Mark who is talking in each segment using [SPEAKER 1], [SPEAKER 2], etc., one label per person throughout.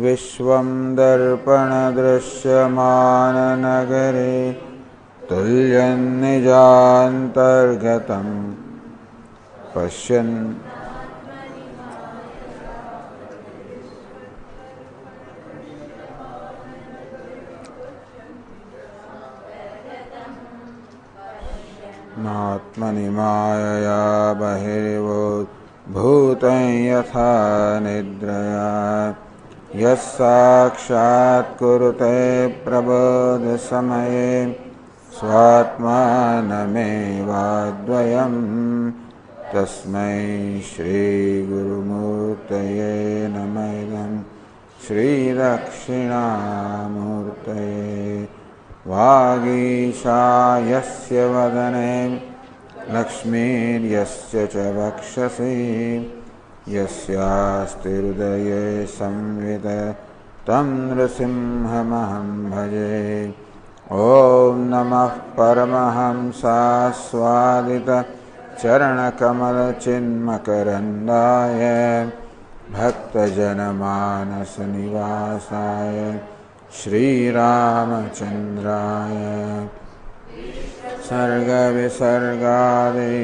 [SPEAKER 1] विश्वं दर्पणदृश्यमाननगरे तुल्यं निजान्तर्गतं पश्यन् आत्मनि मायया बहिर्भूतं यथा निद्रया यस्साक्षात् कुरुते प्रबोधसमये स्वात्मानमेवाद्वयं तस्मै श्रीगुरुमूर्तये नमः इदं श्रीदक्षिणामूर्तये वागीशायस्य वदने लक्ष्मीर्यस्य च वक्षसि यस्यास्ति हृदये संवित् तं नृसिंहमहं भजे। ॐ नमः परमहंसास्वादित चरणकमलचिन्मकरन्दाय भक्तजनमानसनिवासाय श्रीरामचन्द्राय सर्गविसर्गादि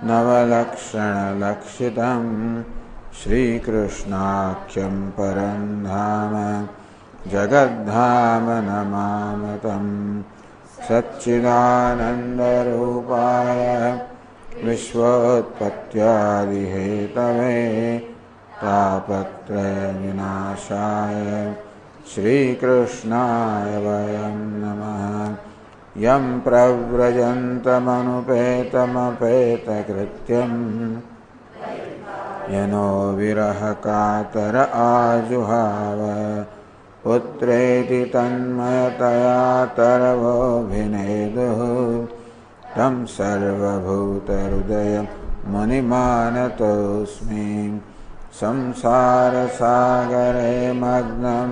[SPEAKER 1] नवलक्षणलक्षितं श्रीकृष्णाख्यं परं धाम जगद्धाम नमामतं सच्चिदानन्दरूपाय विश्वोत्पत्त्यादिहेतवे तापत्रयविनाशाय श्रीकृष्णाय वयं नमः। यं प्रव्रजन्तमनुपेतमपेतकृत्यं यनो विरहकातर आजुहाव पुत्रेति तन्मयतया तरवोऽभिनेदुः तं सर्वभूतहृदयं मुनिमानतोऽस्मि। संसारसागरे मग्नं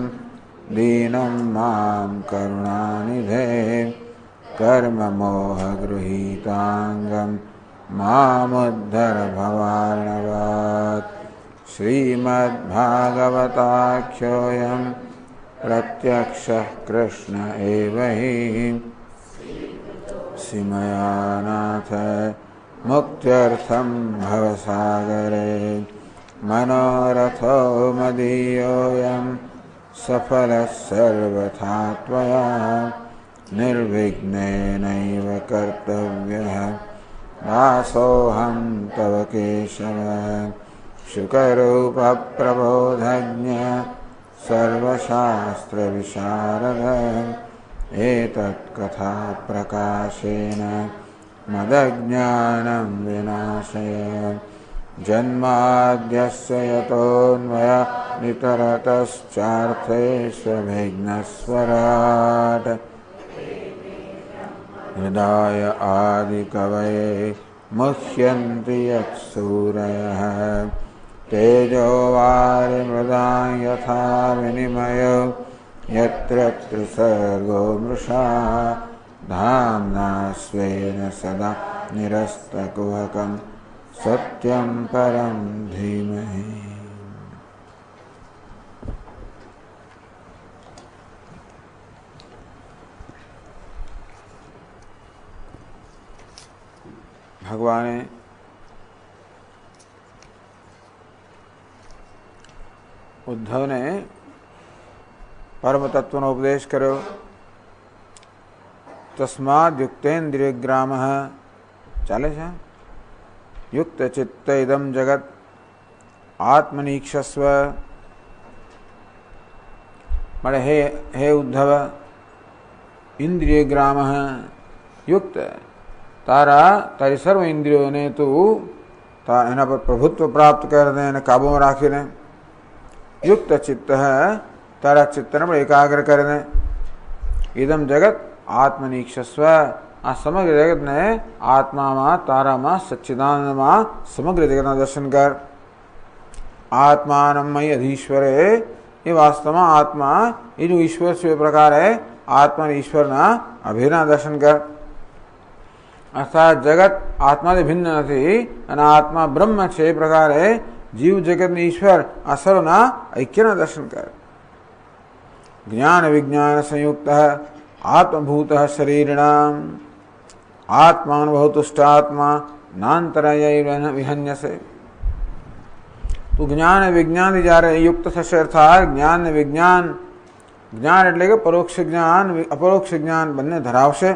[SPEAKER 1] दीनं मां करुणानिधे कर्ममोहगृहीताङ्गं मामुद्धर भवार्णवात्। श्रीमद्भागवताख्योऽयं प्रत्यक्षः कृष्ण एव हि सीमया नाथ मुक्त्यर्थं भवसागरे मनोरथो मदीयोऽयं सफलः सर्वथा त्वया निर्विघ्नेनैव कर्तव्यः दासोऽहं तव केशव। शुकरूपप्रबोधज्ञ सर्वशास्त्रविशारद एतत्कथाप्रकाशेन मदज्ञानं विनाशय। जन्माद्यस्य यतोऽन्वयादितरतश्चार्थेष्वभिघ्नस्वराट् हृदय आदिकवये मुह्यन्ति यत्सूरयः तेजो वारिमृदां यथा विनिमयो यत्र त्रिसर्गो मृषा धाम्ना स्वेन सदा निरस्तकुहकं सत्यं परं धीमहि। ભગવાને ઉદ્ધવને પરમ તત્વનો ઉપદેશ કર્યો. તસ્માદ યુક્તેન્દ્રિયગ્રામ ચાલે છે. યુક્ત ચિત્ત ઇદમ જગત આત્મનિક્ષસ્વ. મળે હે ઉદ્ધવ, ઇન્દ્રિયગ્રામ યુક્ત, તારી સર્વ ઇન્દ્રિયોને તું એના પર પ્રભુત્વ પ્રાપ્ત કરીને એને કાબુમાં રાખીને, યુક્ત ચિત્ત તારા ચિત્તને પણ એકાગ્ર કરીને, ઇદમ જગત આત્મનિક્ષસ્વ, આ સમગ્ર જગતને આત્મામાં, તારામાં, સચ્ચિદાનંદમાં સમગ્ર જગતના દર્શન કર. આત્માનમય અધીશ્વરે, એ વાસ્તવમાં આત્મા એ જો ઈશ્વર છે એ પ્રકારે આત્મા અને ઈશ્વરના અભેદના દર્શન કર. અર્થાત જગત આત્માથી ભિન્ન નથી અને આત્મા બ્રહ્મ છે એ પ્રકારે જીવ જગતની ઈશ્વર આ સર્વના ઐક્યના દર્શન કર. ज्ञान विज्ञान संयुक्त आत्मभूत शरीरिणाम आत्मानुभव तुष्टात्मा नांतराय विहन्यसे। तो ज्ञान विज्ञान જ્યારે યુક્ત થશે અર્થાત જ્ઞાન ને વિજ્ઞાન, જ્ઞાન એટલે કે પરોક્ષ જ્ઞાન અપરોક્ષ જ્ઞાન બંને ધરાવશે,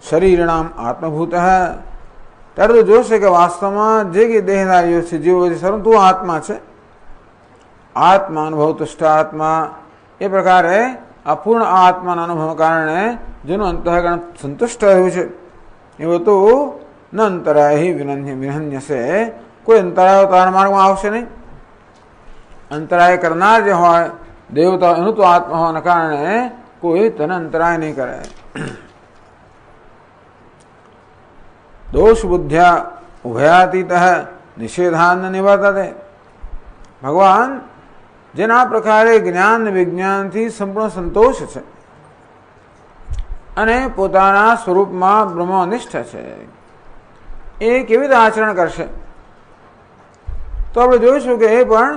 [SPEAKER 1] શરીરનામ આત્મભૂત ત્યારે તો જોશે કે વાસ્તવમાં જે કે દેહધારીઓ છે જીવો છે પરંતુ આત્મા છે, આત્મા અનુભવ તુષ્ટાત્મા એ પ્રકારે અપૂર્ણ આત્માના અનુભવ કારણે જેનું અંતઃકરણ સંતુષ્ટ રહ્યું છે એવો તો ન અંતરાય વિહન્યસે, કોઈ અંતરાય તારા માર્ગમાં આવશે નહીં. અંતરાય કરનાર જે હોય દેવતા એનું તો આત્મા હોવાના કારણે કોઈ તને અંતરાય નહીં કરે. દોષ બુદ્ધ્યા ઉભયાતીત નિષેધાન નિવર્તતે. ભગવાન જેના પ્રકારે જ્ઞાન વિજ્ઞાનથી સંપૂર્ણ સંતોષ છે અને પોતાના સ્વરૂપમાં બ્રહ્મનિષ્ઠ છે, એ કેવી રીતે આચરણ કરશે? તો આપણે જોઈશું કે એ પણ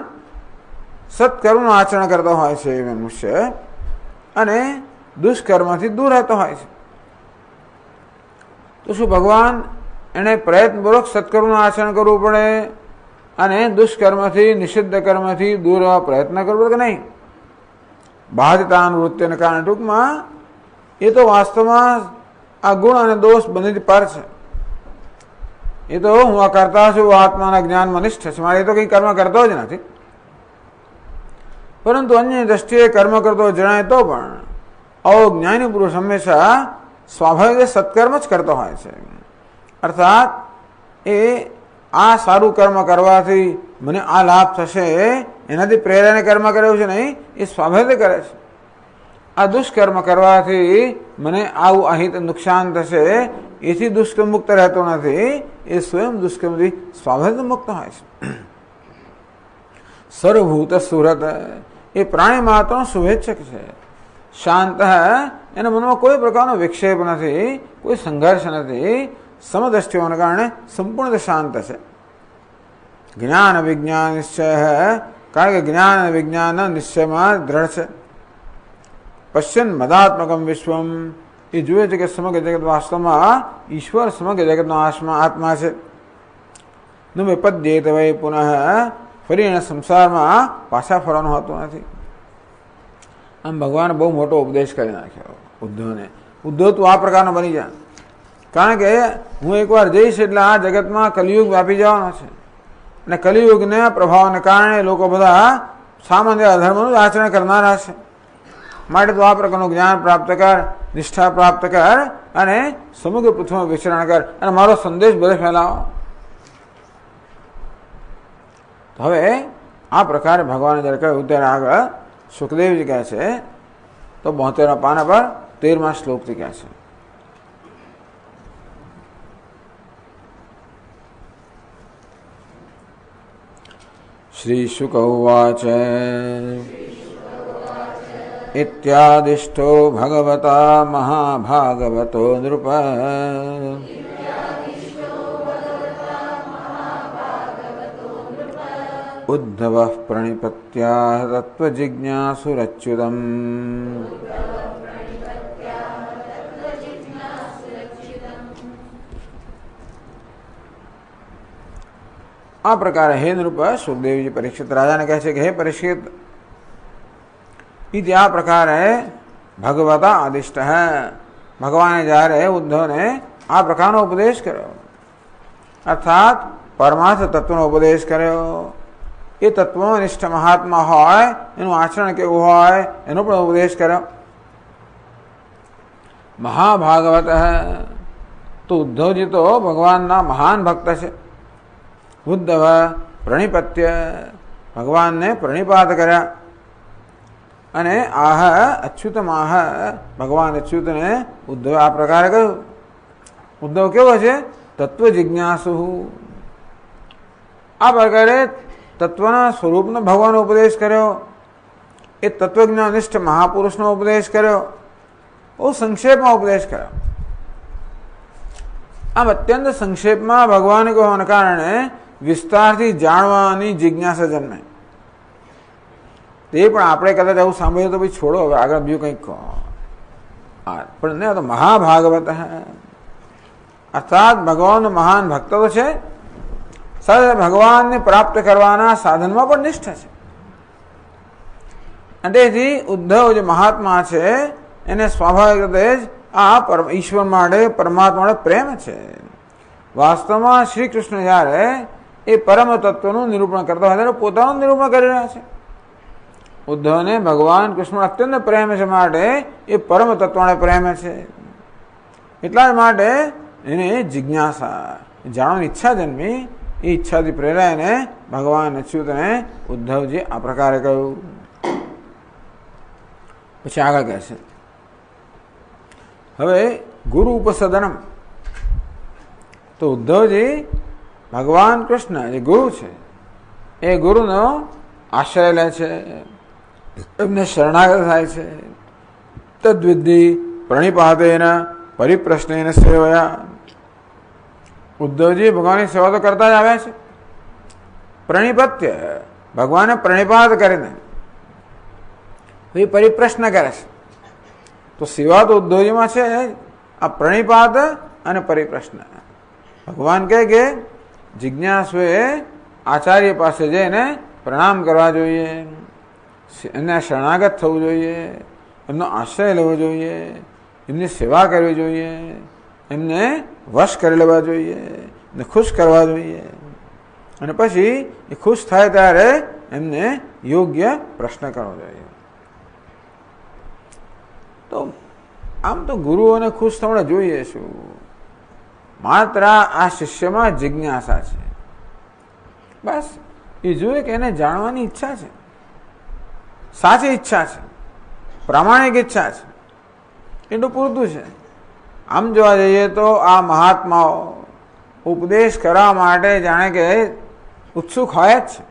[SPEAKER 1] સત્કર્મનું આચરણ કરતો હોય છે મનુષ્ય અને દુષ્કર્મથી દૂર રહેતો હોય છે. તો શું ભગવાન એને પ્રયત્નપૂર્વક સત્કર્મનું આચરણ કરવું પડે અને દુષ્કર્મથી નિષિદ્ધ કર્મથી દૂર રહેવા પ્રયત્ન કરવો કે નહીં? બાધ્યતાનુવૃત્તિને કારણે ટૂંકમાં એ તો વાસ્તવમાં આ ગુણ અને દોષ બંનેથી પર છે. એ તો હું આ કરતા છું આત્માના જ્ઞાનમાં નિષ્ઠ છે, મારે એ તો કંઈ કર્મ કરતો જ નથી, પરંતુ અન્ય દ્રષ્ટિએ કર્મ કરતો જણાય તો પણ અજ્ઞાની પુરુષ હંમેશા સ્વાભાવિક સત્કર્મ જ કરતો હોય છે. અર્થાત એ આ સારું કર્મ કરવાથી મને આ લાભ થશે એનાથી પ્રેરાને કર્મ કર્યું છે નહીં, એ સ્વાભાવિક કરે છે. આ દુષ્કર્મ કરવાથી મને આવું અહિત નુકસાન થશે એથી દુષ્કર્મ મુક્ત રહેતો નથી, એ સ્વયં દુષ્કર્મથી સ્વાભાવિક મુક્ત હોય છે. સર્વભૂત સુરત એ પ્રાણી માત્ર શુભેચ્છક છે, શાંત એના મનમાં કોઈ પ્રકારનો વિક્ષેપ નથી, કોઈ સંઘર્ષ નથી, સમદ્રષ્ટિ હોવાને કારણે સંપૂર્ણ શાંત છે. જ્ઞાન વિજ્ઞાન નિશ્ચય કારણ કે જ્ઞાન અને વિજ્ઞાન નિશ્ચયમાં દ્રઢ છે. પશ્યન મદાત્મકમ વિશ્વમ એ જુએ છે કે સમગ્ર જગત વાસ્તવમાં ઈશ્વર સમગ્ર જગતનો આત્મા છે. ન વિપદ્યેત વય પુનઃ ફરી એના સંસારમાં પાછા ફરવાનું હોતું નથી. આમ ભગવાન બહુ મોટો ઉપદેશ કરી નાખ્યો ઉદ્ધવને. ઉદ્ધવ તું આ પ્રકારનો બની જા, કારણ કે હું એકવાર જઈશ એટલે આ જગતમાં કલિયુગ વ્યાપી જવાનો છે અને કલિયુગના પ્રભાવને કારણે લોકો બધા સામાન્ય અધર્મનું જ આચરણ કરનારા છે. માટે તો આ પ્રકારનું જ્ઞાન પ્રાપ્ત કર, નિષ્ઠા પ્રાપ્ત કર અને સમગ્ર પૃથ્વીમાં વિચરણ કર અને મારો સંદેશ બધે ફેલાવો. હવે આ પ્રકારે ભગવાને જ્યારે કહ્યું ત્યારે આગળ સુખદેવજી કહે છે, તો 72 પાના પર 13મા શ્લોકથી કહે છે. શ્રી શુક ઉવાચ ઇત્યાદિષ્ટો ભગવતા મહાભાગવતો નૃપ ઉદ્ધવ પ્રણિપત્યા તત્વજિજ્ઞાસુરચ્યુતમ. આ પ્રકારે હે નૃપ સુખદેવજી પરીક્ષિત રાજાને કહે છે કે હે પરીક્ષિત, ઇતિ આ પ્રકારે ભગવતા આદિષ્ટ ભગવાને જ્યારે ઉદ્ધવને આ પ્રકારનો ઉપદેશ કર્યો અર્થાત પરમાર્થ તત્વનો ઉપદેશ કર્યો, એ તત્વમાં નિષ્ઠ મહાત્મા હોય એનું આચરણ કેવું હોય એનો પણ ઉપદેશ કર્યો. મહાભાગવત તો ઉદ્ધવજી તો ભગવાનના મહાન ભક્ત છે. ઉદ્ધવ પ્રણિપત્ય ભગવાનને પ્રણિપાત કર્યા અને આહ અચ્યુતમ આહ ભગવાન અચ્યુતને ઉદ્ધવે આ પ્રકારે કહ્યું. ઉદ્ધવ કેવો છે? તત્વ જિજ્ઞાસુ. આ પ્રકારે તત્વના સ્વરૂપનો ભગવાનનો ઉપદેશ કર્યો, એ તત્વજ્ઞાનિષ્ઠ મહાપુરુષનો ઉપદેશ કર્યો, બહુ સંક્ષેપમાં ઉપદેશ કર્યો. આમ અત્યંત સંક્ષેપમાં ભગવાન કહેવાના કારણે વિસ્તારથી જાણવાની જિજ્ઞાસા જન્મે. તે પણ આપણે કદાચ આવું સાંભળ્યું તો ભાઈ છોડો, હવે આગળ બીજું કંઈક કહો. પણ નહીં, તો મહાભાગવત અર્થાત ભગવાનનો મહાન ભક્ત તો છે, સાથે ભગવાનને પ્રાપ્ત કરવાના સાધનમાં પણ નિષ્ઠ છે. અને તેથી ઉદ્ધવ જે મહાત્મા છે એને સ્વાભાવિક રીતે જ આ ઈશ્વર માટે, પરમાત્મા માટે પ્રેમ છે. વાસ્તવમાં શ્રી કૃષ્ણ જ્યારે એ પરમ તત્વનું નિરૂપણ કરતા હોય ત્યારે પોતાનું નિરૂપણ કરી રહ્યા છે. ઉદ્ધવને ભગવાન કૃષ્ણ અત્યંત પ્રેમ છે, માટે એ પરમ તત્વને પ્રેમ છે. એટલા જ માટે એને જિજ્ઞાસા, જાણવાની ઈચ્છા જન્મી. એ ઈચ્છાથી પ્રેરાઈને ભગવાન અચ્યુતને ઉદ્ધવજી આ પ્રકારે કહ્યું. પછી આગળ કહે છે, હવે ગુરુ ઉપસદનમ. તો ઉદ્ધવજી ભગવાન કૃષ્ણ જે ગુરુ છે એ ગુરુનો આશ્રય લે છે, એમને શરણાગત થાય છે. તદ્વિધિ પ્રણિપાતેન પરિપ્રશ્નેન સેવયા. ઉદ્ધવજી ભગવાનની સેવા તો કરતા જ આવ્યા છે. પ્રણિપત્ય, ભગવાનને પ્રણિપાત કરીને એ પરિપ્રશ્ન કરે છે. તો સેવા તો ઉદ્ધવજીમાં છે આ પ્રણિપાત અને પરિપ્રશ્ન. ભગવાન કહે કે જિજ્ઞાસુએ આચાર્ય પાસે જઈને પ્રણામ કરવા જોઈએ, એમને શરણાગત થવું જોઈએ, એમનો આશ્રય લેવો જોઈએ, એમની સેવા કરવી જોઈએ, એમને વશ કરી લેવા જોઈએ, એમને ખુશ કરવા જોઈએ. અને પછી એ ખુશ થાય ત્યારે એમને યોગ્ય પ્રશ્ન કરવો જોઈએ. તો આમ તો ગુરુઓને ખુશ થવા જોઈએ શું? માત્ર આ શિષ્યમાં જિજ્ઞાસા છે, બસ એ જોઈએ કે એને જાણવાની ઈચ્છા છે, સાચી ઈચ્છા છે, પ્રામાણિક ઈચ્છા છે, એટલું પૂરતું છે. આમ જોવા જઈએ તો આ મહાત્માઓ ઉપદેશ કરવા માટે જાણે કે ઉત્સુક હોય જ છે,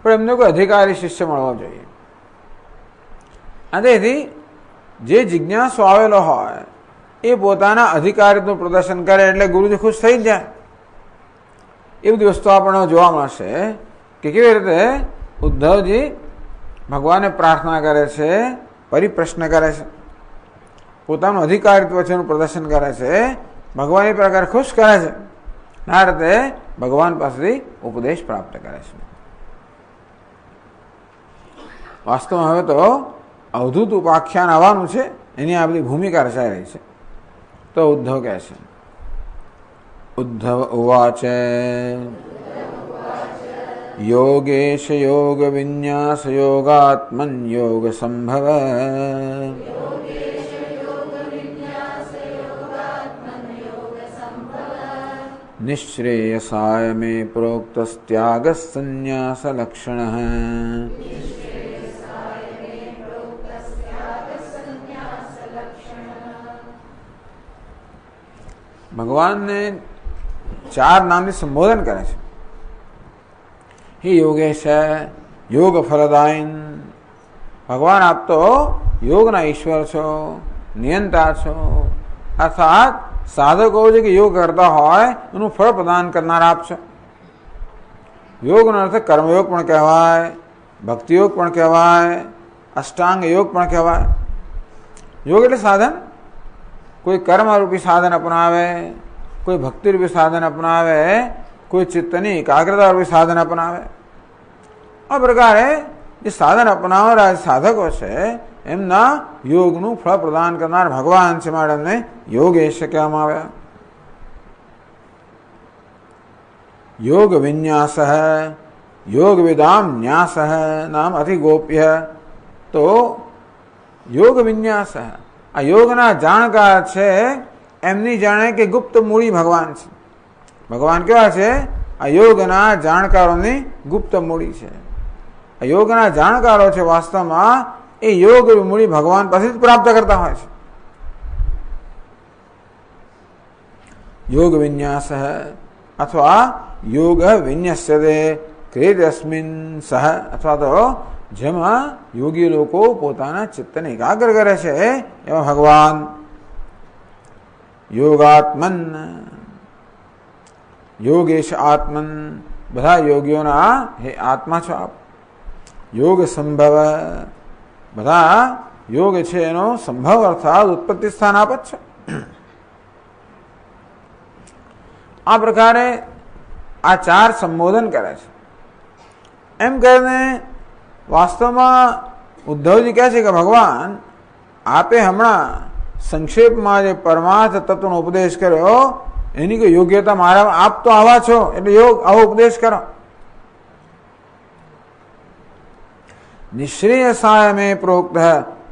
[SPEAKER 1] પણ એમને કોઈ અધિકારી શિષ્ય મળવો જોઈએ. અને તેથી જે જિજ્ઞાસુ આવેલો હોય એ પોતાના અધિકારીનું પ્રદર્શન કરે એટલે ગુરુજી ખુશ થઈ જ જાય. એ બધી વસ્તુ આપણને જોવા મળશે કે કેવી રીતે ઉદ્ધવજી ભગવાનને પ્રાર્થના કરે છે, પરિપ્રશ્ન કરે છે, પોતાનું અધિકારીત્વ છે એનું પ્રદર્શન કરે છે, ભગવાન એ પ્રકાર ખુશ કરે છે. આ રીતે ભગવાન પાસેથી ઉપદેશ પ્રાપ્ત કરે છે. વાસ્તવમાં હવે તો અવધૂત ઉપાખ્યાન આવવાનું છે, એની આ બધી ભૂમિકા રચાઈ રહી છે. તો ઉદ્ધવ કહે છે, ઉદ્ધવ ઉવાચ યોગેશ યોગ વિન્યાસ યોગાત્મન યોગ સંભવ નિશ્રેયસાય મે પ્રોક્તસ્ત્યાગ સંન્યાસ લક્ષણ. ભગવાનને 4 નામથી સંબોધન કરે છે. હે યોગેશ, યોગ ફલદાયન. ભગવાન આપ તો યોગના ઈશ્વર છો, નિયંતા છો. અર્થાત સાધકો જે કે યોગ કરતા હોય એનું ફળ પ્રદાન કરનાર આપ છો. યોગનો અર્થ કર્મયોગ પણ કહેવાય, ભક્તિયોગ પણ કહેવાય, અષ્ટાંગ યોગ પણ કહેવાય. યોગ એટલે સાધન. કોઈ કર્મરૂપી સાધન અપનાવે, કોઈ ભક્તિરૂપી સાધન અપનાવે, કોઈ ચિત્તની એકાગ્રતા રૂપી સાધન અપનાવે. આ પ્રકારે જે સાધન અપનાવનારા સાધકો છે એમના યોગનું ફળ પ્રદાન કરનાર ભગવાન છે, માટે એમને યોગેશ કહેવામાં આવ્યા. યોગ વિન્યાસ યોગ વિદામ ન્યાસ નામ અધિગોપ્ય. તો યોગ વિન્યાસ, આ યોગના જાણકાર છે એમની જાણે કે ગુપ્ત મૂડી ભગવાન છે. ભગવાન કેવા છે? આ યોગના જાણકારોની ગુપ્ત મૂડી છે. આ યોગના જાણકારો છે વાસ્તવમાં એ યોગ મૂડી ભગવાન પાસેથી પ્રાપ્ત કરતા હોય છે. યોગ વિન્યાસ અથવા યોગ વિન્યસ્યતે ક્રિયસ્મિન સહ, અથવા તો જેમાં યોગી લોકો પોતાના ચિત્તને એકાગ્ર કરે છે એવા ભગવાન. યોગાત્મન, યોગેશ આત્મન. બધા યોગીઓના હે આત્મા છો આપ. યોગ સંભવ, બધા યોગ છે એનો સંભવ અર્થાત ઉત્પત્તિ સ્થાન આપે છે. આ પ્રકારે આ ચાર સંબોધન કરે છે. એમ કહીને વાસ્તવમાં ઉદ્ધવજી કહે છે કે ભગવાન આપે હમણાં સંક્ષેપમાં જે પરમાર્થ તત્વનો ઉપદેશ કર્યો એની કોઈ યોગ્યતા મારા, આપ તો આવા છો એટલે યોગ આવો ઉપદેશ કરો. નિશ્રેયસાય મેં પ્રોક્ત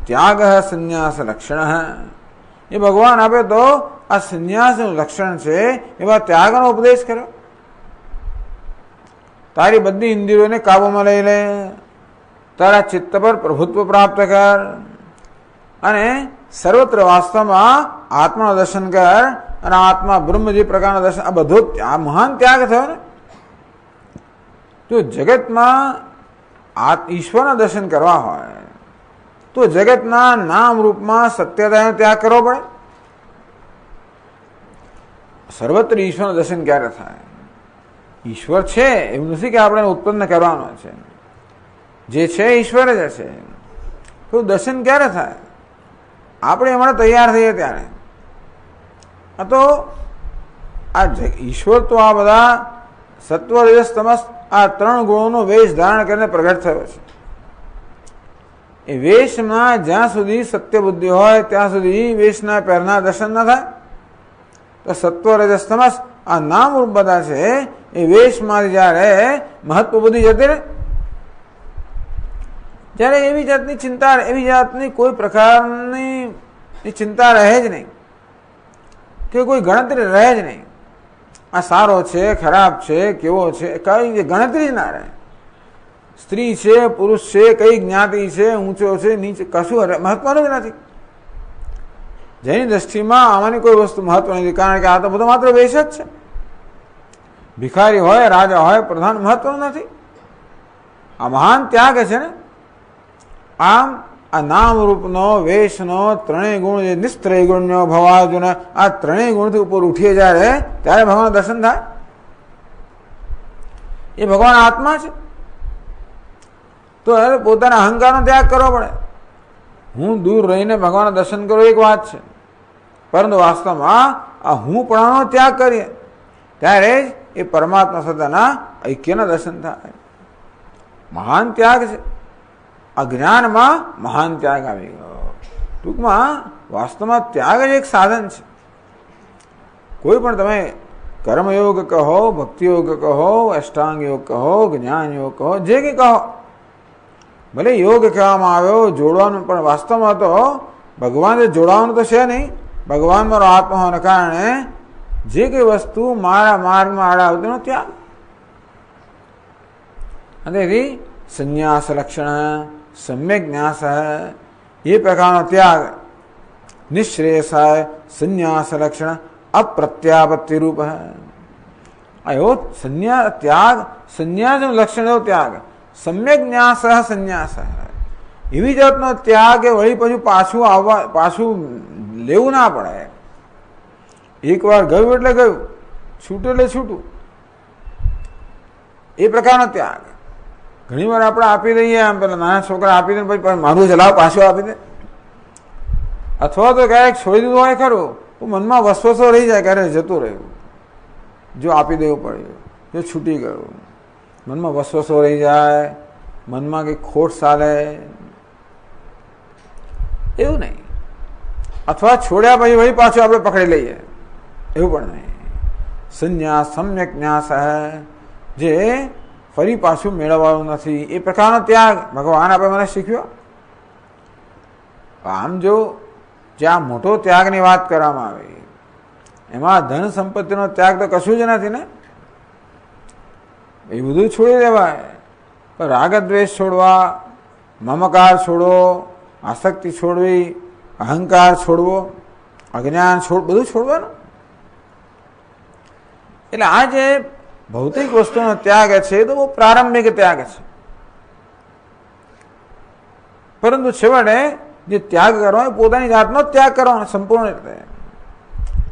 [SPEAKER 1] ત્યાગ સંન્યાસ લક્ષણ, એ ભગવાન આપે તો આ સંન્યાસનું લક્ષણ છે એવા ત્યાગનો ઉપદેશ કર્યો. તારી બધી ઇન્દ્રિયોને કાબુમાં લઈ લે, તારા ચિત્ત પર પ્રભુત્વ પ્રાપ્ત કર અને સર્વત્ર વાસ્તવમાં આત્માનું દર્શન કર અને આત્મા બ્રહ્મ જે પ્રકારનું દર્શન, આ બધો આ મહાન ત્યાગ થયો ને. જો જગતમાં ઈશ્વરના દર્શન કરવા હોય તો જગતના નામ રૂપમાં સત્યતાનો ત્યાગ કરવો પડે. સર્વત્ર ઈશ્વરનું દર્શન ક્યારે થાય? ઈશ્વર છે એવું નથી કે આપણે ઉત્પન્ન કરવાનો છે, જે છે ઈશ્વર જ છે. તો દર્શન ક્યારે થાય? આપણે હમણાં તૈયાર થઈએ ત્યારે. તો આ ઈશ્વર તો આ બધા સત્વ રજસ તમસ આ ત્રણ ગુણોનો વેશ ધારણ કરીને પ્રગટ થયો છે. એ વેશમાં જ્યાં સુધી સત્ય બુદ્ધિ હોય ત્યાં સુધી વેશના પહેરના દર્શન ન થાય. તો સત્વ રજસ તમસ આ નામ રૂપ બધા છે એ વેશમાં જયારે મહત્વ બુદ્ધિ જતી રહે, ત્યારે એવી જાતની ચિંતા, એવી જાતની કોઈ પ્રકારની ચિંતા રહે જ નહીં કે કોઈ ગણતરી રહે જ નહીં. આ સારો છે, ખરાબ છે, કેવો છે, કઈ ગણતરી જ ના રહે. સ્ત્રી છે, પુરુષ છે, કઈ જ્ઞાતિ છે, ઊંચો છે, નીચે, કશું મહત્વનું જ નથી. જેની દ્રષ્ટિમાં આમાંની કોઈ વસ્તુ મહત્વ નથી, કારણ કે આ તો બધો માત્ર વેશ જ છે. ભિખારી હોય, રાજા હોય, પ્રધાન મહત્વનું નથી. આ મહાન ત્યાગ છે ને. આમ આ નામ રૂપનો વેશનો ત્રણેય ગુણ, જે નિસ્ત્રય ગુણ્યો ભવાર્જુન, આ ત્રણેય ગુણથી ઉપર ઉઠીએ જ્યારે ત્યારે ભગવાન દર્શન થાય. એ ભગવાન આત્મા છે. તો પોતાના અહંકારનો ત્યાગ કરવો પડે. હું દૂર રહીને ભગવાનના દર્શન કરો એક વાત છે, પરંતુ વાસ્તવમાં આ હું પણાનો ત્યાગ કરીએ ત્યારે જ એ પરમાત્મા સાથેના ઐક્યના દર્શન થાય. મહાન ત્યાગ છે. અજ્ઞાનમાં મહાન ત્યાગ આવી ગયો. ટૂંકમાં વાસ્તવમાં ત્યાગ જ એક સાધન છે. કોઈ પણ તમે કર્મયોગ કહો, ભક્તિયોગ કહો, અષ્ટાંગ યોગ કહો, જ્ઞાન યોગ કહો, જે કંઈ કહો, ભલે યોગ કહેવામાં આવ્યો જોડવાનું, પણ વાસ્તવમાં તો ભગવાન જોડાવાનું તો છે નહીં. ભગવાન મારો આત્મા હોવાને કારણે જે કઈ વસ્તુ મારા માર્ગમાં આડા આવતી એનો ત્યાગ. અને સંન્યાસ લક્ષણ સમ્યક ન્યાસ, એ પ્રકારનો ત્યાગ નિશ્રેયસાય સંન્યાસ લક્ષણ અપ્રત્યાપત્તિ રૂપ. એવો ત્યાગ, સંન્યાસનું લક્ષણ એવો ત્યાગ. સમ્યક ન્યાસ સંન્યાસ, એવી જાતનો ત્યાગ એ વળી પછી પાછું લેવું ના પડે. એકવાર ગયું એટલે ગયું, છૂટું એટલે છૂટું, એ પ્રકારનો ત્યાગ. ઘણી વાર આપણે આપી દઈએ, આમ પેલા નાના છોકરા આપી દે પછી મારું ચલાવ પાછું આપી દે, અથવા તો ક્યારેક છોડી દીધું હોય ખરું તો મનમાં વસવસો રહી જાય, ક્યારે જતું રહ્યું, જો આપી દેવું પડ્યું, જો છૂટી ગયું, મનમાં વસવસો રહી જાય, મનમાં કંઈક ખોટ ચાલે, એવું નહીં. અથવા છોડ્યા પછી વળી પાછું આપણે પકડી લઈએ, એવું પણ નહીં. સંન્યાસ સમ્યક ન્યાસ, જે ફરી પાછું મેળવવાનું નથી, એ પ્રકારનો ત્યાગ ભગવાન આપણે મને શીખ્યો. આમ જો જ્યાં મોટો ત્યાગની વાત કરવામાં આવી, એમાં ધન સંપત્તિનો ત્યાગ તો કશું જ નથી ને. એ બધું છોડી દેવાય, પણ રાગ દ્વેષ છોડવા, મમકાર છોડવો, આસક્તિ છોડવી, અહંકાર છોડવો, અજ્ઞાન બધું છોડવાનું. એટલે આ જે ભૌતિક વસ્તુનો ત્યાગ છે એ તો બહુ પ્રારંભિક ત્યાગ છે, પરંતુ છેવટે જે ત્યાગ કરવાનો પોતાની જાતનો ત્યાગ કરવાનો સંપૂર્ણ રીતે.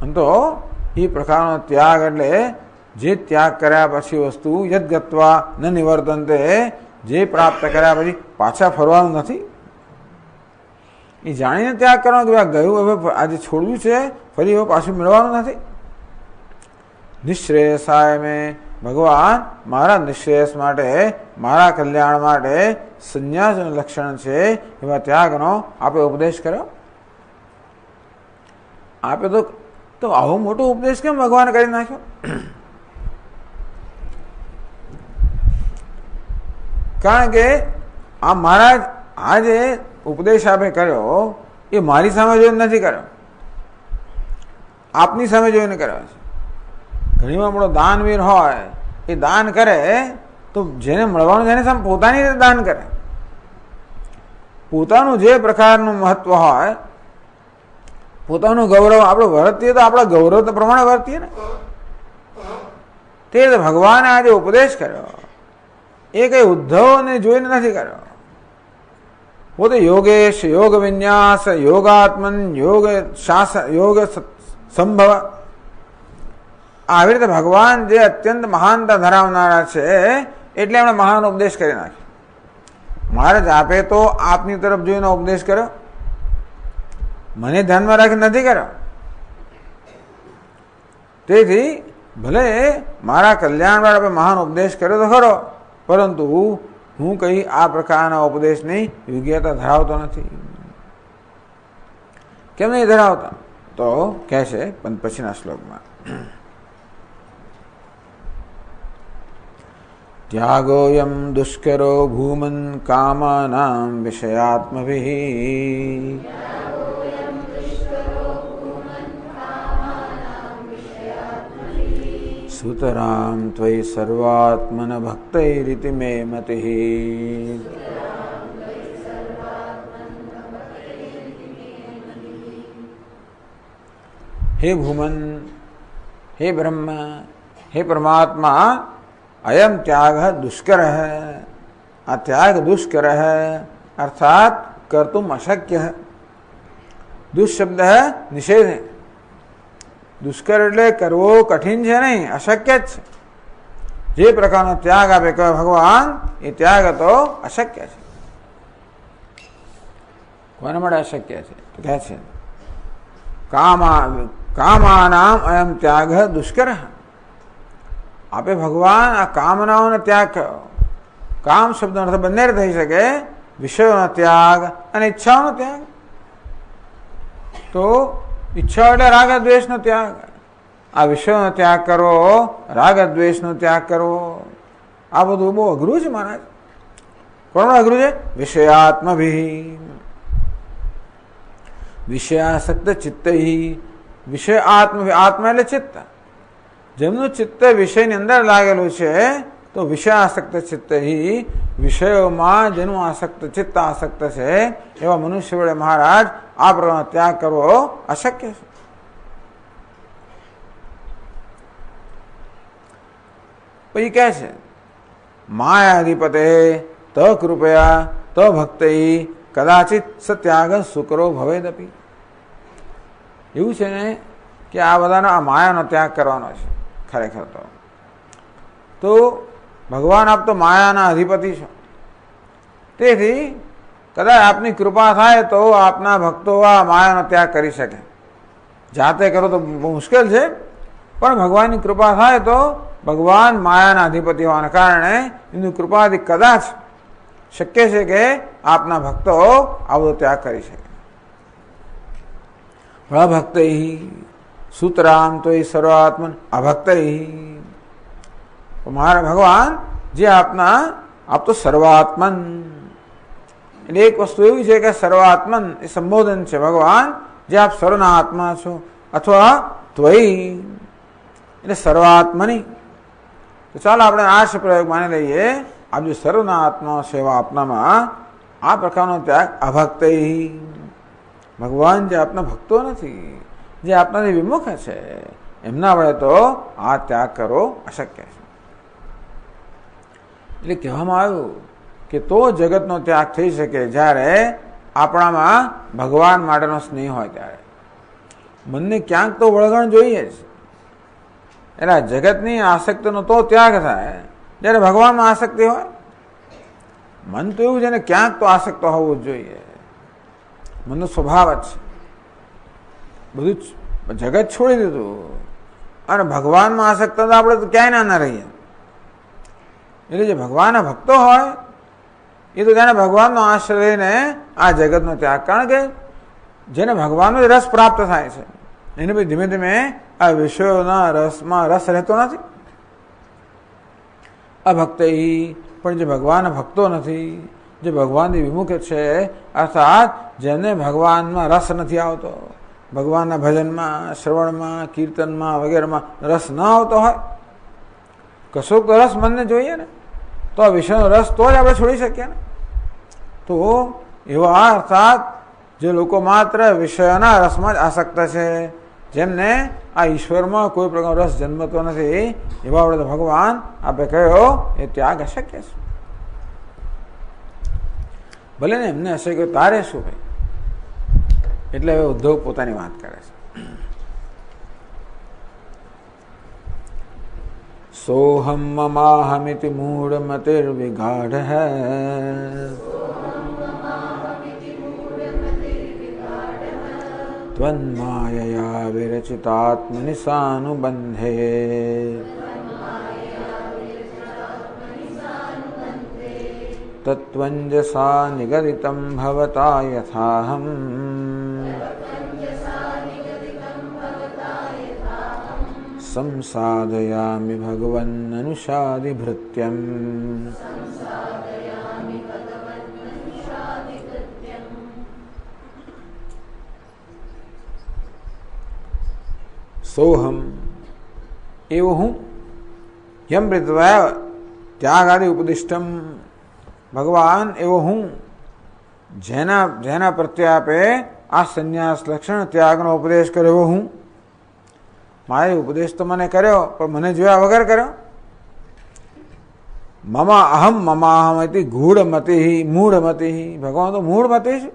[SPEAKER 1] આમ તો એ પ્રકારનો ત્યાગ એટલે જે ત્યાગ કર્યા પછી વસ્તુ યદ્ગત્વા ન નિવર્તન્તે, જે પ્રાપ્ત કર્યા પછી પાછા ફરવાનું નથી. એ જાણીને ત્યાગ કરવાનો કે ગયું હવે આજે છોડવું છે, ફરી હવે પાછું મેળવવાનું નથી. નિશ્રેયસાય મેં, ભગવાન મારા નિશ્રેયસ માટે, મારા કલ્યાણ માટે સંન્યાસનું લક્ષણ છે એવા ત્યાગનો આપે ઉપદેશ કર્યો. આપે તો આવો મોટો ઉપદેશ કેમ ભગવાન કરી નાખ્યો? કારણ કે આ મહારાજ આ જે ઉપદેશ આપે કર્યો એ મારી સામે જોઈને નથી કર્યો, આપની સામે જોઈને કર્યો છે. ઘણીમાં મોટો દાનવીર હોય એ દાન કરે તો જેને મળવાનું જેને સામે પોતાની રીતે દાન કરે. પોતાનું જે પ્રકારનું મહત્વ હોય, પોતાનું ગૌરવ આપણે વર્તીએ તો આપણા ગૌરવ પ્રમાણે વર્તીએ ને. તે રીતે ભગવાને આજે ઉપદેશ કર્યો એ કઈ ઉદ્ધવને જોઈને નથી કર્યો. પોતે યોગેશ, યોગ વિન્યાસ, યોગાત્મન, યોગ શાસન, યોગ સંભવ, આવી રીતે ભગવાન જે અત્યંત મહાનતા ધરાવનારા છે એટલે એમણે મહાન ઉપદેશ કરી નાખ્યો. મહારાજ આપે તો આપની તરફ જોઈને ઉપદેશ કર્યો, મને ધ્યાનમાં રાખી નથી કર્યો. તેથી ભલે મારા કલ્યાણ માટે મહાન ઉપદેશ કર્યો તો ખરો, પરંતુ હું કઈ આ પ્રકારના ઉપદેશની યોગ્યતા ધરાવતો નથી. કેમ નહીં ધરાવતા? તો કહે છે પછીના શ્લોકમાં, ત્યાગોયમ દુષ્કરો ભૂમન કામાનામ વિષયાત્મભિઃ સુતરામ ત્વયિ સર્વાત્મન ભક્તૈરિતિ મે મતિઃ. હે ભૂમન, હે બ્રહ્મ, હે પરમાત્મા, अयम त्याग दुष्कर है. आ त्याग दुष्कर है अर्थात कर्तुम अशक्य है. दुष्शब्द है निषेध है. दुष्कर એટલે કરવો કઠિન છે નહીં, અશક્ય જ છે. જે પ્રકારનો ત્યાગ આપે કહે ભગવાન એ ત્યાગ તો અશક્ય છે. કોના માટે અશક્ય છે? તો કહે છે કામાનામ અયમ ત્યાગ દુષ્કર. આપે ભગવાન આ કામનાઓનો ત્યાગ કર્યો. કામ શબ્દનો અર્થ બંને થઈ શકે, વિષયોનો ત્યાગ અને ઈચ્છાઓનો ત્યાગ. તો ઈચ્છા એટલે રાગ દ્વેષનો ત્યાગ. આ વિષયોનો ત્યાગ કરવો, રાગ દ્વેષનો ત્યાગ કરવો, આ બધું બહુ અઘરું છે મહારાજ. કોણ અઘરું છે? વિષયાત્મભિઃ. વિષયાસક્ત ચિત્તૈ. વિષય આત્મા એટલે ચિત્ત. જેમનું ચિત્ત વિષયની અંદર લાગેલું છે તો વિષયાસક્ત ચિત્ત, વિષયોમાં જેનું આસક્ત ચિત્ત આસક્ત છે એવા મનુષ્ય વડે મહારાજ આ પ્રકારનો ત્યાગ કરવો અશક્ય છે. પછી કહે છે માયાધિપતે ત કૃપયા ત ભક્તૈ કદાચિત સત્યાગ સુકરો ભવેદપી. એવું છે ને કે આ બધાનો આ માયાનો ત્યાગ કરવાનો છે. ખરેખર તો ભગવાન આપ તો માયાના અધિપતિ છો, તેથી કદાચ આપની કૃપા થાય તો આપના ભક્તો આ માયાનો ત્યાગ કરી શકે. જાતે કરો તો બહુ મુશ્કેલ છે, પણ ભગવાનની કૃપા થાય તો ભગવાન માયાના અધિપતિ હોવાના કારણે એમની કૃપાથી કદાચ શક્ય છે કે આપના ભક્તો આ બધો ત્યાગ કરી શકે. ભક્ત સુતરામ તો એ સર્વાત્મન અભક્ત. મારા ભગવાન જે આપ તો સર્વાત્મન, એટલે એક વસ્તુ એવી છે કે સર્વાત્મન એ સંબોધન છે. ભગવાન જે આપ સર્વના આત્મા છો, અથવા ત્વયી એટલે સર્વાત્મની. તો ચાલો આપણે આ પ્રયોગ માની લઈએ, આપ જે સર્વના આત્મા છે એવા આપનામાં આ પ્રકારનો ત્યાગ અભક્ત. ભગવાન જે આપના ભક્તો નથી, જે આપનાથી વિમુખ છે, એમના વડે તો આ ત્યાગ કરવો અશક્ય છે. એટલે કહેવામાં આવ્યું કે તો જગતનો ત્યાગ થઈ શકે જ્યારે આપણામાં ભગવાન માટેનો સ્નેહ હોય ત્યારે. મનને ક્યાંક તો વળગણ જોઈએ જ. એટલે જગતની આસક્તિનો તો ત્યાગ થાય જ્યારે ભગવાનમાં આસક્તિ હોય. મન તો એવું છે ને ક્યાંક તો આસક્ત હોવું જ જોઈએ. મનનો સ્વભાવ જ છે. બધું જગત છોડી દીધું અને ભગવાનમાં આસક્ત તો આપણે તો ક્યાંય ના રહીએ. એટલે જે ભગવાનના ભક્તો હોય એ તો તેને ભગવાનનો આશ્રય લઈને આ જગતનો ત્યાગ, કારણ કે જેને ભગવાનનો રસ પ્રાપ્ત થાય છે એને પછી ધીમે ધીમે આ વિષયોના રસમાં રસ રહેતો નથી. અભક્ત પણ જે ભગવાનના ભક્તો નથી, જે ભગવાનથી વિમુખ છે, અર્થાત જેને ભગવાનમાં રસ નથી આવતો, ભગવાનના ભજનમાં, શ્રવણમાં, કીર્તનમાં વગેરેમાં રસ ન આવતો હોય, કશોક તો રસ મનને જોઈએ ને, તો આ વિષયનો રસ તો જ આપણે છોડી શકીએ ને. તો એવા અર્થાત જે લોકો માત્ર વિષયોના રસમાં જ આસક્ત છે, જેમને આ ઈશ્વરમાં કોઈ પ્રકારનો રસ જન્મતો નથી, એવા આપણે તો ભગવાન આપે કહ્યો એ ત્યાગ અશક્ય છે. ભલે ને એમને અશક્ય તારે શું ભાઈ. એટલે હવે ઉદ્ધવ પોતાની વાત કરે છે. સોહમ મમાહમિતિ મૂઢમતિર્વિગાઢ હૈ ત્વન્માયયા વિરચિતાત્મનિસાનુબંધે તત્વંજસા નિગદિતં ભવતા યથાહમ સંસાદયામિ ભગવન્નનુષાદિ ભૃત્યમ. સોહમ એવો હું, યમ પ્રીત્વા ત્યાગ આદિ ઉપદિષ્ટમ, ભગવાન એવો હું જેના પ્રત્યે આપે આ સંન્યાસ લક્ષણ ત્યાગનો ઉપદેશ કર્યો એવો હું. મારે ઉપદેશ તો મને કર્યો પણ મને જોયા વગર કર્યો. મમાહમ હતી ગૂઢમતિ મૂઢમતિ, ભગવાન તો મૂઢમતિ છે.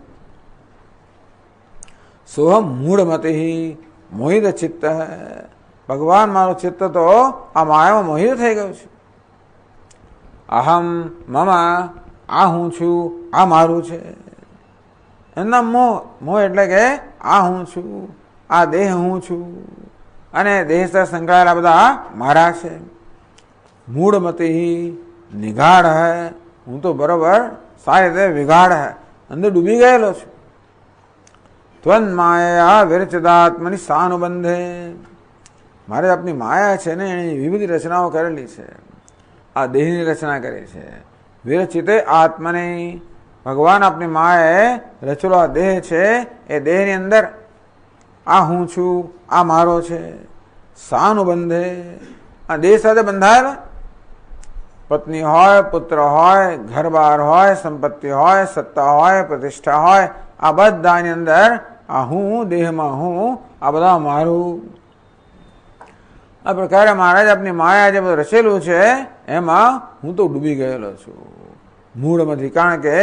[SPEAKER 1] સોહમ મૂઢમતિ મોહિત ચિત્ત, ભગવાન મારું ચિત્ત તો આ માયામાં મોહિત થઈ ગયું છે. અહમ મમ આ હું છું, આ મારું છે. એમના મોહ એટલે કે આ હું છું, આ દેહ હું છું અને દેહ સાથે સંકળાયેલા બધા મારા છે. મૂઢમતિ નિગાઢ હૈ, હું તો બરોબર સારી રીતે વિગાઢ હૈ, અંદર ડૂબી ગયેલો છું. ત્વન માયા વિરચિતાત્મનિ સાનુબંધે, મારે આપની માયા છે ને એની વિવિધ રચનાઓ કરેલી છે. આ દેહની રચના કરી છે. વિરચિતે આત્મને, ભગવાન આપની માયાએ રચેલો આ દેહ છે, એ દેહની અંદર આ હું છું, આ મારો છે. સાનુબંધે, આ દેહ સાથે બંધાયેલા, પત્ની હોય, પુત્ર હોય, ઘર બાર હોય, સંપત્તિ હોય, સત્તા હોય, પ્રતિષ્ઠા હોય, આ બધાની અંદર આ હું, દેહમાં હું, આ બધા મારું. આ પ્રકારે મહારાજ આપની માયા જે બધું રચેલું છે એમાં હું તો ડૂબી ગયેલો છું મૂળમાંથી, કારણ કે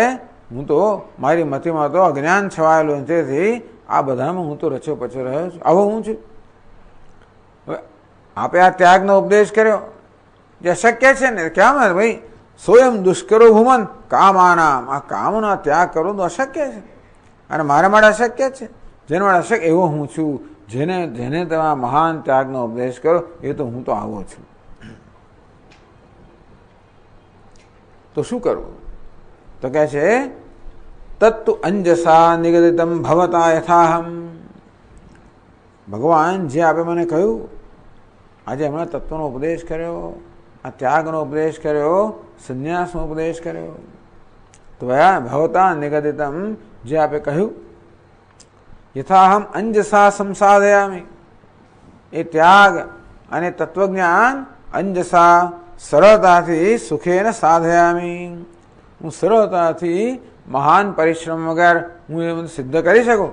[SPEAKER 1] હું તો મારી મતિમાં તો અજ્ઞાન છવાયેલું, તેથી આ બધામાં હું તો રચ્યો પચ્યો રહ્યો છું. આવો હું છું. આપે આ ત્યાગનો ઉપદેશ કર્યો જે અશક્ય છે ને, ક્યાં ભાઈ સ્વયં દુષ્કરો ભૂમન કામાનામ, આ કામનો ત્યાગ કરવો તો અશક્ય છે અને મારા માટે અશક્ય છે. જેના માટે અશક્ય એવો હું છું, જેને તમે મહાન ત્યાગનો ઉપદેશ કરો, એ તો હું તો આવો છું. તો શું કરવું? તો કહે છે તત્તુ અંજસા નિગદિતમ ભવતા યથાહમ. ભગવાન જે આપે મને કહ્યું, આજે હમણાં તત્વનો ઉપદેશ કર્યો, આ ત્યાગનો ઉપદેશ કર્યો, સંન્યાસનો ઉપદેશ કર્યો, તો ભવતા નિગદિતમ જે આપે કહ્યું, યથાહમ અંજસા સંસાધયામિ, એ ત્યાગ અને તત્વજ્ઞાન અંજસા સરળતાથી સુખેન સાધયામિ, હું સરળતાથી મહાન પરિશ્રમ વગર હું એ સિદ્ધ કરી શકું.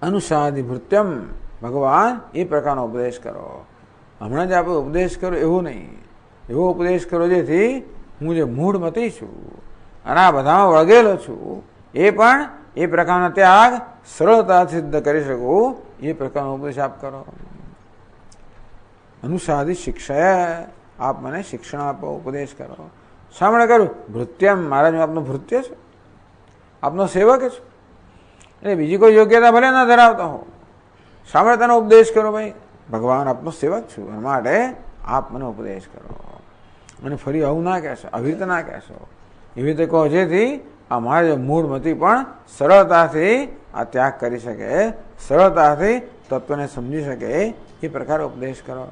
[SPEAKER 1] અનુસાદી ભૃત્યમ, ભગવાન એ પ્રકારનો ઉપદેશ કરો. હમણાં જ આપણે ઉપદેશ કરો એવું નહીં, એવો ઉપદેશ કરો જેથી હું જે મૂઢમતી છું અને આ બધામાં વળગેલો છું, એ પણ એ પ્રકારનો ત્યાગ સરળતાથી સિદ્ધ કરી શકું, એ પ્રકારનો ઉપદેશ આપ કરો. અનુસાદી શિક્ષા, આપ મને શિક્ષણ આપો, ઉપદેશ કરો. સાંભળે કર્યું ભૃત્યમ, મહારાજ હું આપનો ભૃત્ય છું, આપનો સેવક છું, એટલે બીજી કોઈ યોગ્યતા ભલે ના ધરાવતા હો, સાંભળે તેનો ઉપદેશ કરો. ભાઈ ભગવાન આપનો સેવક છું, એના માટે આપ મને ઉપદેશ કરો. અને ફરી આવું ના કહેશો, આવી રીતે ના કહેશો, એવી રીતે કહો જેથી આ મારા મૂળમતી પણ સરળતાથી આ ત્યાગ કરી શકે, સરળતાથી તત્વને સમજી શકે, એ પ્રકારે ઉપદેશ કરો.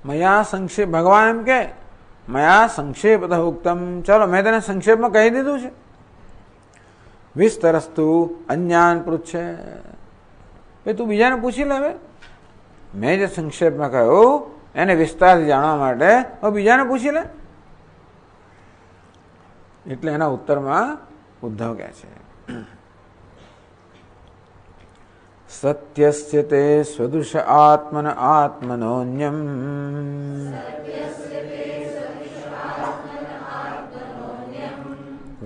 [SPEAKER 1] મયા સંક્ષેપ, ભગવાન એમ કે મયા સંક્ષેપત ઉક્તમ, ચાલો મેં તને સંક્ષેપમાં કહી દીધું છે. વિસ્તરસ્તુ અન્યાન પૃચ્છે, ભાઈ તું બીજાને પૂછી લે. મેં જે સંક્ષેપમાં કહ્યું એને વિસ્તારથી જાણવા માટે હવે બીજાને પૂછી લે. એટલે એના ઉત્તરમાં ઉદ્ધવ કહે છે સત્યસ્ય તે સ્વદૃશ આત્મન આત્મનોન્યમ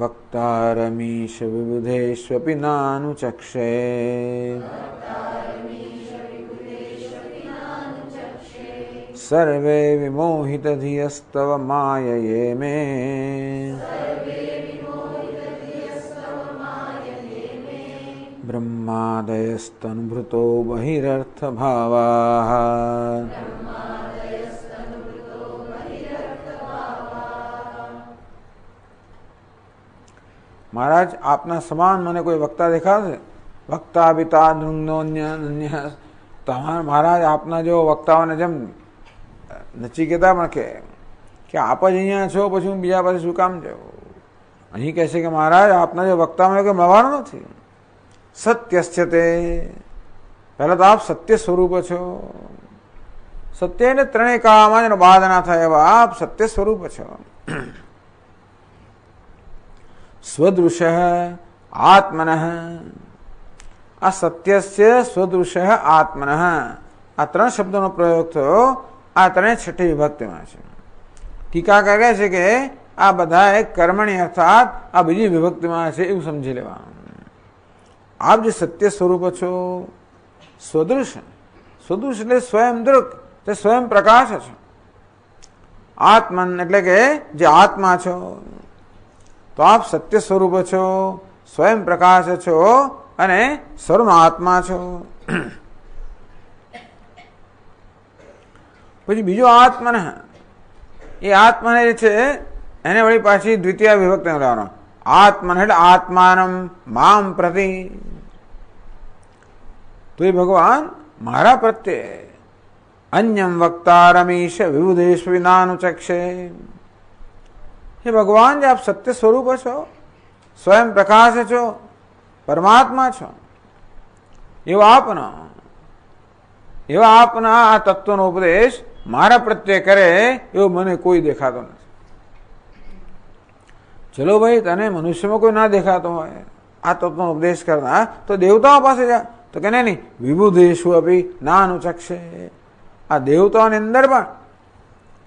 [SPEAKER 1] વક્તારમીશ વિબુધેષ્વપી નાનુચક્ષે સર્વે વિમોહિતધિયસ્તવ માયયે મે બ્રહ્માદયસ્તનુભૃતો બહિરર્થભાવાઃ. મહારાજ આપના સમાન મને કોઈ વક્તા દેખાશે? વક્તા પિતા નૃંગનોન્ય તમારા મહારાજ આપના જો વક્તાઓને જેમ નચિકેતા પણ કે આપ જ અહીંયા છો, પછી હું બીજા પાસે શું કામ જાઉં? અહીં કહે છે કે મહારાજ આપના જો વક્તામાં કોઈ મળવાનો નથી. સત્યસ્ય તે, પહેલા તો આપ સત્ય સ્વરૂપ છો. સત્ય એટલે ત્રણેય કાળમાં જેનો બાધ ના થાય એવા આપ સત્ય સ્વરૂપ છો. સ્વદૃશ આત્મન, આ સત્યસ્ય સ્વદૃશ આત્મન, આ ત્રણ શબ્દોનો પ્રયોગ થયો. આ ત્રણે છઠ્ઠી વિભક્તિમાં છે. ટીકાકાર કહે છે કે આ બધા એક કર્મણી અર્થાત આ બીજી વિભક્તિમાં છે એવું સમજી લેવાનું. આપ જે સત્ય સ્વરૂપ છો, સ્વદૃશ, સ્વદૃશ એટલે સ્વયં દૃક, તે સ્વયં પ્રકાશ છે. આત્મન એટલે કે જે આત્મા છો, તો આપ સત્ય સ્વરૂપ છો, સ્વયં પ્રકાશ છો અને સર્વનો આત્મા છો. પછી બીજો આત્મન, એ આત્મન જે છે એને વળી પાછી દ્વિતીય વિભક્તિ લેવાનો. આત્મન એટલે આત્માનમ મામ પ્રતિ, તો એ ભગવાન મારા પ્રત્યે અન્યમ વક્તા રમીશ વિબુધેશ વિનાનુચક્ષે. હે ભગવાન, જે આપ સત્ય સ્વરૂપ છો, સ્વયં પ્રકાશ છો, પરમાત્મા છો, એવા આપના આ તત્વનો ઉપદેશ મારા પ્રત્યે કરે એવો મને કોઈ દેખાતો નથી. ચલો ભાઈ, તને મનુષ્યમાં કોઈ ના દેખાતો હોય આ તત્વનો ઉપદેશ કરનાર, તો દેવતાઓ પાસે જા. તો કે નહીં, વિબુધેશુ અપી નાનુચક્ષે, આ દેવતાઓની અંદર પણ,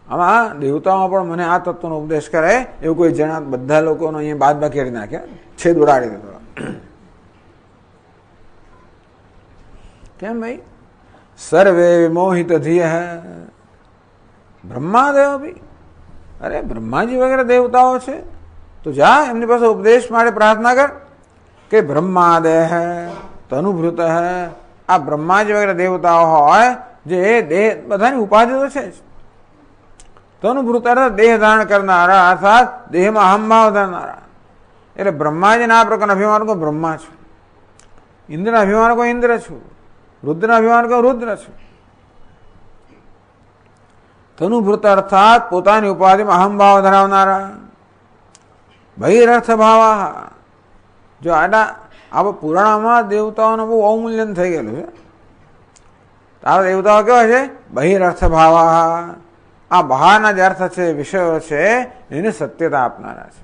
[SPEAKER 1] આમાં દેવતાઓમાં પણ મને આ તત્વનો ઉપદેશ કરે એવું કોઈ જણા, બધા લોકોનો અહીંયા બાદ બાકી કરી નાખ્યા, છેદ ઉડાડી દીધો. કેમ ભાઈ? સર્વે વિમોહિત ધિય બ્રહ્માદેવ બી, અરે બ્રહ્માજી વગેરે દેવતાઓ છે, તો જા એમની પાસે ઉપદેશ માટે પ્રાર્થના કર કે બ્રહ્માદેહ તનુભૃત, આ બ્રહ્માજી વગેરે દેવતાઓ હોય જે દેહ, બધાની ઉપાધિ તો છે જ. તનુભૃત દેહ ધારણ કરનારા અર્થાત દેહમાં અહંભાવ ધરનારા. એટલે બ્રહ્માજીના આ પ્રકારના અભિમાન બ્રહ્મા છું, ઇન્દ્રના અભિમાન ઇન્દ્ર છું, રુદ્રના અભિમાન રુદ્ર છું. તનુભૃત અર્થાત પોતાની ઉપાધિમાં અહંભાવ ધરાવનારા. બહિરર્થ ભાવા, જો આ પુરાણમાં દેવતાઓનું બહુ અવમૂલ્યન થઈ ગયેલું છે. આ દેવતાઓ કેવા છે? બહિરર્થ ભાવા, આ બહારના જે અર્થ છે, વિષયો છે, એને સત્યતા આપનારા છે.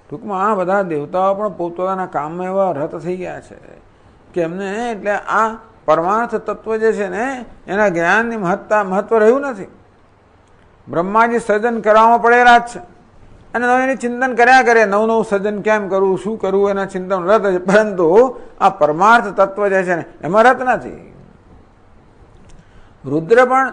[SPEAKER 1] ટૂંકમાં આ બધા દેવતાઓ પણ પોતાના કામમાં એવા રત થઈ ગયા છે કે એમને એટલે આ પરમાર્થ તત્વ જે છે ને એના જ્ઞાનની મહત્વ રહ્યું નથી. બ્રહ્માજી સર્જન કરવામાં પડેલા જ છે, અને એની ચિંતન કર્યા કરે, નવું નવું સર્જન કેમ કરવું, શું કરવું, એના ચિંતન રત છે. પરંતુ આ પરમાર્થ તત્વ જે છે ને એમાં રત નથી. રુદ્ર પણ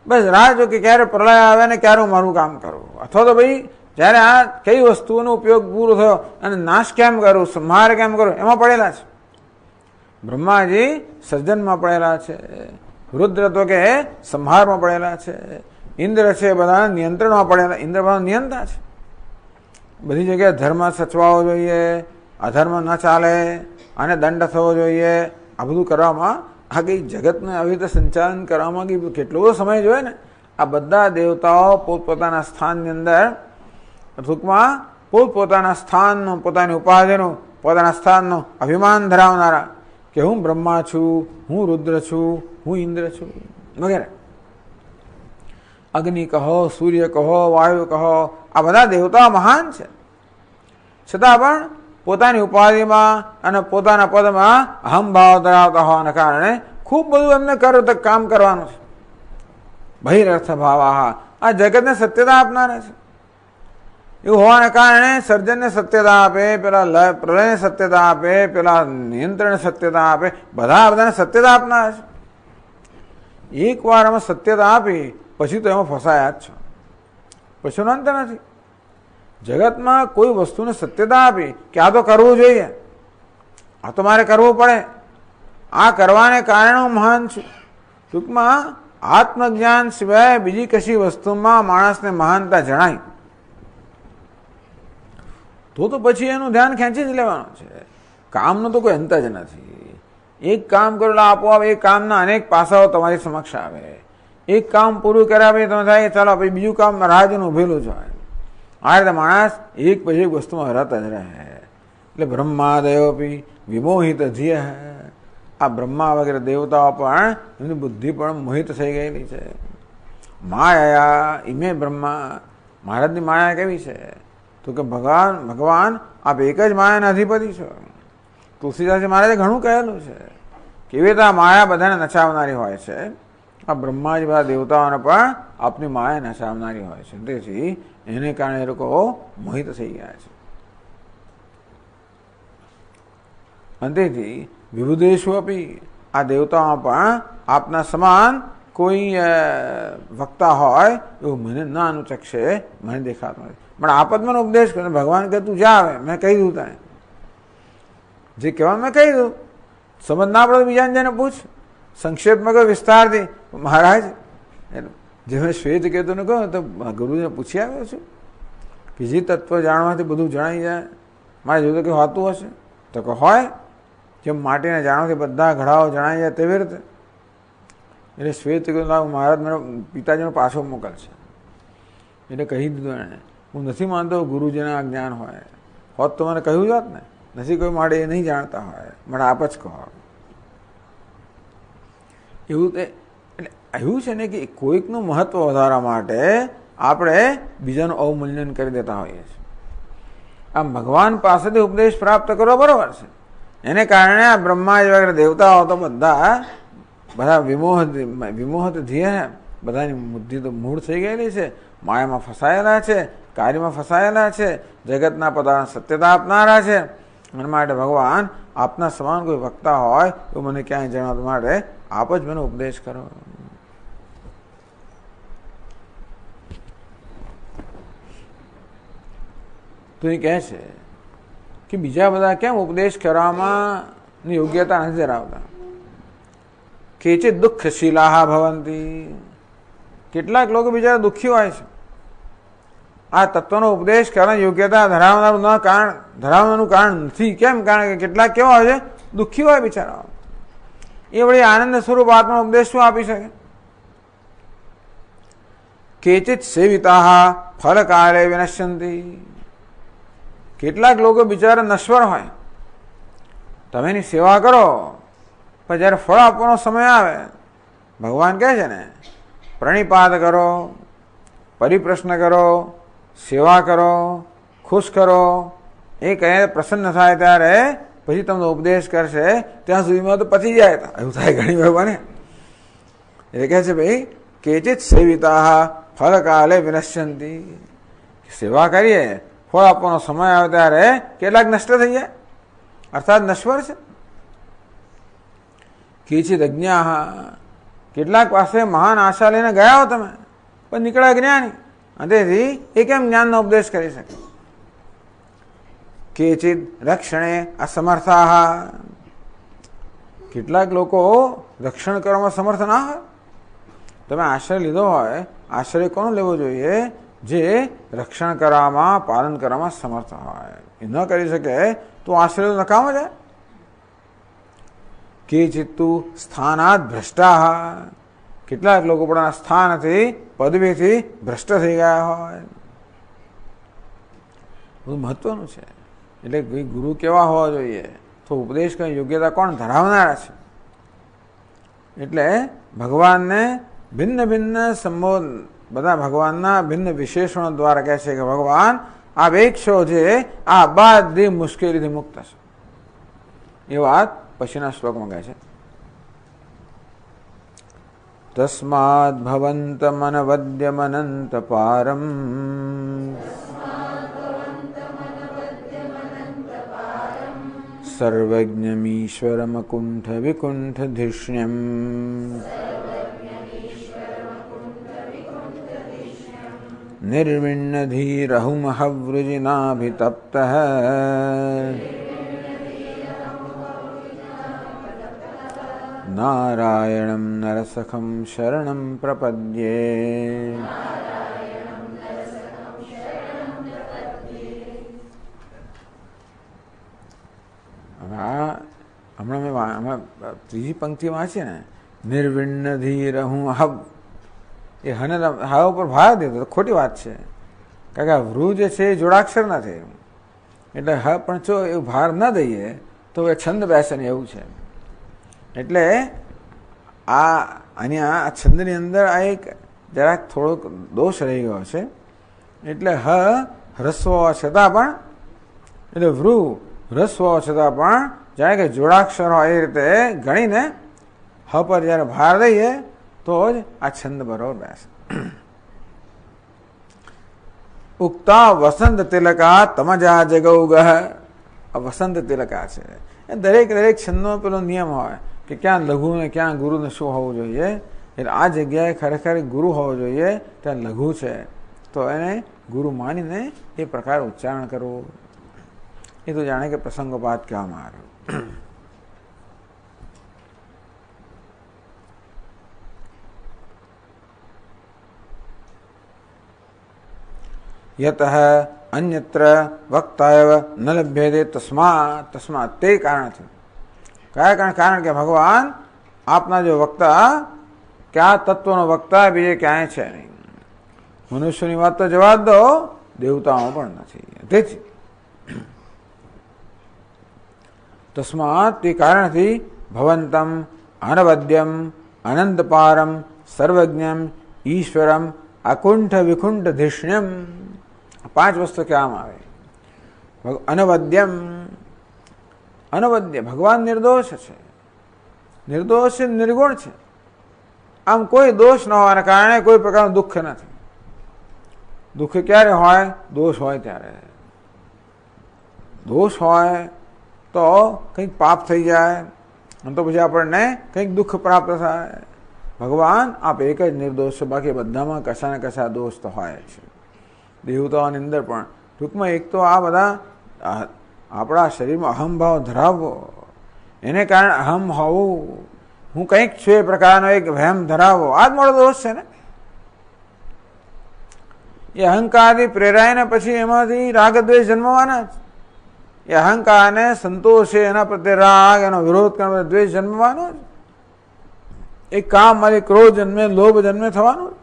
[SPEAKER 1] બસ રાહ જો કે ક્યારે પ્રલય આવે ને ક્યારે હું મારું કામ કરું, અથવા તો ભાઈ જ્યારે આ કઈ વસ્તુઓનો ઉપયોગ પૂરો થયો અને નાશ કેમ કરું, સંહાર કેમ કરું, એમાં પડેલા છે. બ્રહ્માજી સર્જનમાં પડેલા છે, રુદ્ર તો કે સંહારમાં પડેલા છે, ઇન્દ્ર છે બધા નિયંત્રણમાં પડેલા. ઇન્દ્ર બધા નિયંતા છે. બધી જગ્યાએ ધર્મ સચવાવો જોઈએ, અધર્મ ન ચાલે અને દંડ થવો જોઈએ. આ બધું કરવામાં, આ કઈ જગતને આવી રીતે સંચાલન કરવામાં કેટલો બધો સમય જોઈએ ને. આ બધા દેવતાઓ પોતપોતાના સ્થાનની અંદર, ટૂંકમાં પોતપોતાના સ્થાનનું, પોતાની ઉપાધિનું, પોતાના સ્થાનનું અભિમાન ધરાવનારા કે હું બ્રહ્મા છું, હું રુદ્ર છું, હું ઇન્દ્ર છું વગેરે. અગ્નિ કહો, સૂર્ય કહો, વાયુ કહો, આ બધા દેવતાઓ મહાન છે. છતાં પણ પોતાની ઉપાધિમાં અને પોતાના પદમાં અહમભાવ ધરાવતા હોવાના કારણે ખૂબ બધું એમને કામ કરવાનું છે. બહિરર્થ ભાવ, આ જગતને સત્યતા આપનારા છે. એવું હોવાના કારણે સર્જનને સત્યતા આપે, પેલા પ્રલયને સત્યતા આપે, પેલા નિયંત્રણને સત્યતા આપે, બધાને સત્યતા આપનારા છે. એક વાર અમે સત્યતા આપી પછી તો એમાં ફસાયા જ છો, પછીનો અંત નથી. જગતમાં કોઈ વસ્તુને સત્યતા આપી કે આ તો કરવું જોઈએ, આ તો મારે કરવું પડે, આ કરવાને કારણે હું મહાન છું. ટૂંકમાં આત્મજ્ઞાન સિવાય બીજી કશી વસ્તુમાં માણસને મહાનતા જણાય તો પછી એનું ધ્યાન ખેંચી જ લેવાનું છે. કામનો તો કોઈ અંત જ નથી. એક કામ કરેલા આપોઆપ એ કામના અનેક પાસાઓ તમારી સમક્ષ આવે. એક કામ પૂરું કર્યા પછી તમે થાય ચાલો પછી બીજું કામ રાહનું ઉભેલું જ હોય. આ રીતે માણસ એક પછી એક વસ્તુમાં રત જ રહે. એટલે બ્રહ્માદયોપી વિમોહિત ધ્યેય, આ બ્રહ્મા વગેરે દેવતાઓ પણ એમની બુદ્ધિ પણ મોહિત થઈ ગયેલી છે. માયા ઇમે બ્રહ્મા, મહારાજની માયા કેવી છે તો કે ભગવાન આપ એક જ માયાના અધિપતિ છો. તુલસીદાસજી મહારાજે ઘણું કહેલું છે કેવી રીતે આ માયા બધાને નચાવનારી હોય છે. આ બ્રહ્માજી બધા દેવતાઓને પણ આપની માયા નચાવનારી હોય છે. તેથી એને કારણે એ લોકો મોહિત થઈ ગયા છે. અને તેથી વિભુદેશુ આપી, આ દેવતાઓમાં પણ આપના સમાન કોઈ વક્તા હોય એવું મને ન અનુચક્ષે, મને દેખાતું નથી. પણ આપત મને ઉપદેશ કરે. ભગવાન કે તું જા, આવે મેં કહી દઉં તને જે કહેવાનું મેં કહી દઉં. સમજ ના પડે બીજાને જઈને પૂછ, સંક્ષેપમાં કહ્યું વિસ્તારથી. મહારાજ જે મેં શ્વેત કેતુને કહ્યું તો ગુરુજીને પૂછી આવ્યો છું કે જે તત્વ જાણવાથી બધું જણાઈ જાય, મારે જોયું કે હોતું હશે તો કે હોય. જેમ માટીને જાણવાથી બધા ઘડાઓ જણાઈ જાય તેવી રીતે. એટલે શ્વેત કીધું મહારાજ મને પિતાજીનો પાછો મોકલશે. એટલે કહી દીધું એણે, હું નથી માનતો ગુરુજીના જ્ઞાન હોય, હોત તો મને કહ્યું જાત ને. નથી કોઈ માટે એ નહીં જાણતા હોય, મને આપ જ કહો. એવું તે એટલે એવું છે ને કે કોઈકનું મહત્વ વધારવા માટે આપણે બીજાનું અવમૂલ્યન કરી દેતા હોઈએ છીએ. આમ ભગવાન પાસેથી ઉપદેશ પ્રાપ્ત કરવો બરોબર છે. એને કારણે આ બ્રહ્માજી વગેરે દેવતાઓ તો બધા વિમોહિત ધ્યેય, બધાની બુદ્ધિ તો મૂળ થઈ ગયેલી છે, માયામાં ફસાયેલા છે, કાર્યમાં ફસાયેલા છે, જગતના પદાર્થ સત્યતા આપનારા છે. એના માટે ભગવાન આપના સમાન કોઈ વક્તા હોય તો મને ક્યાંય જણાવવા માટે આપ જ મને ઉપદેશ કરો. તો એ કહે છે કે બીજા બધા કેમ ઉપદેશ કરવામાં યોગ્યતા નથી ધરાવતા. કેચિત દુઃખશીલા ભવંતી, કેટલાક લોકો બીજા દુઃખી હોય છે. આ તત્વનો ઉપદેશ કરવાની યોગ્યતા ધરાવવાનું કારણ નથી. કેમ? કારણ કે કેટલાક કેવા હોય છે, દુઃખી હોય બિચારા. એ વળી આનંદ સ્વરૂપ આત્મા ઉપદેશ શું આપી શકે? કેચિત સેવિતા ફલ કાલે વિનશ્યંતી, કેટલાક લોકો બિચારા નશ્વર હોય. તમે એની સેવા કરો પણ જ્યારે ફળ આપવાનો સમય આવે, ભગવાન કહે છે ને પ્રણિપાત કરો, પરિપ્રશ્ન કરો, સેવા કરો, ખુશ કરો. એ કહે પ્રસન્ન થાય ત્યારે પછી તમને ઉપદેશ કરશે, ત્યાં સુધીમાં તો પતી જાય. એવું થાય ઘણી ભગવાને. એટલે કહે છે ભાઈ કેચિત સેવિતા ફલ કાલે વિનશ્યંતી, સેવા કરીએ ફળ આપવાનો સમય આવે ત્યારે કેટલાક નષ્ટ થઈ જાય, અર્થાત નશ્વર છે. કેચિત અજ્ઞા, કેટલાક પાસે મહાન આશા લઈને ગયા હો તમે, પણ નીકળ્યા જ્ઞાની, અને તેથી એ કેમ જ્ઞાનનો ઉપદેશ કરી શકે. કેચિત રક્ષણે અસમર્થા, કેટલાક લોકો રક્ષણ કરવામાં સમર્થ ના હોય. તમે આશ્રય લીધો હોય, આશ્રય કોનો લેવો જોઈએ? જે રક્ષણ કરવામાં, પાલન કરવામાં સમર્થ હોય. એ ન કરી શકે તો આશ્રય નકામો જાય. કેચિત્તુ સ્થાનાત ભ્રષ્ટા, કેટલાક લોકો પોતાના સ્થાનથી, પદવીથી ભ્રષ્ટ થઈ ગયા હોય. બહુ મહત્વનું છે. એટલે ગુરુ કેવા હોવા જોઈએ, તો ઉપદેશ કઈ યોગ્યતા કોણ ધરાવનારા છે. એટલે ભગવાનને ભિન્ન ભિન્ન સંબોધન, બધા ભગવાનના ભિન્ન વિશેષણો દ્વારા કહે છે કે ભગવાન આ વેક્ષો છે, આ બધી મુશ્કેલીથી મુક્ત છે. એ વાત પછીના શ્લોકમાં કહે છે. તસ્માદ ભવંતમનવદ્યમનંત પારમ સર્વજ્ઞમીશ્વરમકુંઠ વિકુંઠધિષ્ણ્યમ નિર્વિણ્ણધીરહુમહવૃજિનાભિતપ્તઃ નારાયણં નરસખં શરણં પ્રપદ્યે. હમણાં મેં ત્રીજી પંક્તિ વાંચી ને, નિર્વિણ્ણધીર હું હવ, એ હને હા ઉપર ભાર દીધો તો ખોટી વાત છે. કારણ કે આ વૃ જે છે એ જોડાક્ષર નથી, એટલે હ પણ જો એવું ભાર ન દઈએ તો એ છંદ બેસે ને એવું છે. એટલે અહીંયા આ છંદની અંદર આ એક જરાક થોડોક દોષ રહી ગયો છે. એટલે હ હ્રસ્વ હોવા છતાં પણ, એટલે વૃ હ્રસ્વ હોવા છતાં પણ જાણે કે જોડાક્ષર હોય એ રીતે ગણીને હ પર જ્યારે ભાર દઈએ તો જ આ છંદ બરોબર બેસે. ઉક્તા વસંત તિલકા તમજા જગૌગહ, આ વસંત તિલકા છે. એ દરેક છંદનો પેલો નિયમ હોય કે ક્યાં લઘુ ને ક્યાં ગુરુ ને શું હોવું જોઈએ. એટલે આ જગ્યાએ ખરેખર ગુરુ હોવો જોઈએ, ત્યાં લઘુ છે તો એને ગુરુ માનીને એ પ્રકાર ઉચ્ચારણ કરવું. એ તો જાણે કે પ્રસંગોપાત કહેવામાં આવ્યું. યતઃ અન્યત્ર વક્તાયવ ન લભ્યતે તસ્માત તે કારણથી. કયા કારણ કે ભગવાન આપના જો વક્તા, ક્યાં તત્વનો વક્તા બીજે ક્યાંય છે નહીં. મનુષ્યની વાત તો જવા દો, દેવતાઓ પણ નથી. તેથી તસ્માત તે કારણથી ભવંતમ અનવદ્યમ અનંતપારમ સર્વજ્ઞમ ઈશ્વરમ અકુંઠ વિકુંઠ ધિષ્ણ્યમ. 5 વસ્તુ કહેવામાં આવે. અનવદ્યમ, અનવદ્ય ભગવાન નિર્દોષ છે. નિર્દોષ છે, નિર્ગુણ છે. આમ કોઈ દોષ ન હોવાના કારણે કોઈ પ્રકારનું દુઃખ નથી. દુઃખ ક્યારે હોય? દોષ હોય ત્યારે. દોષ હોય તો કંઈક પાપ થઈ જાય અને તો પછી આપણને કંઈક દુઃખ પ્રાપ્ત થાય. ભગવાન આપ એક જ નિર્દોષ છે, બાકી બધામાં કશા ને કશા દોષ તો હોય છે. દેવતાઓની અંદર પણ ટૂંકમાં એક તો આ બધા આપણા શરીરમાં અહમભાવ ધરાવવો, એને કારણે અહમ હોવું, હું કંઈક છું એ પ્રકારનો એક વહેમ ધરાવવો, આ જ મોટો દોષ છે ને. એ અહંકારથી પ્રેરાઈને પછી એમાંથી રાગ દ્વેષ જન્મવાના જ. એ અહંકારને સંતોષ છે, એના પ્રત્યે રાગ, એનો વિરોધ કરવા દ્વેષ જન્મવાનો જ. એ કામમાંથી ક્રોધ જન્મે, લોભ જન્મે થવાનું.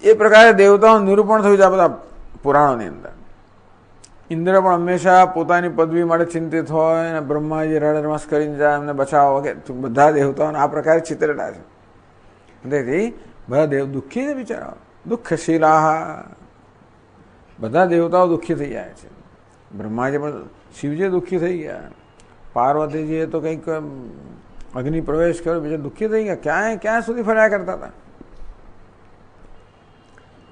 [SPEAKER 1] એ પ્રકારે દેવતાઓનું નિરૂપણ થયું છે આ બધા પુરાણોની અંદર. ઇન્દ્ર પણ હંમેશા પોતાની પદવી માટે ચિંતિત હોય અને બ્રહ્માજી રડરમસ કરીને જાય એમને બચાવો વગેરે. બધા દેવતાઓને આ પ્રકારે ચિતરેલા છે. તેથી બધા દેવ દુઃખી છે બિચારા, દુઃખશીલા. બધા દેવતાઓ દુઃખી થઈ જાય છે. બ્રહ્માજી પણ, શિવજી દુઃખી થઈ ગયા, પાર્વતીજીએ તો કંઈક અગ્નિ પ્રવેશ કર્યો, બીજા દુઃખી થઈ ગયા. ક્યાં સુધી ફર્યા કરતા હતા.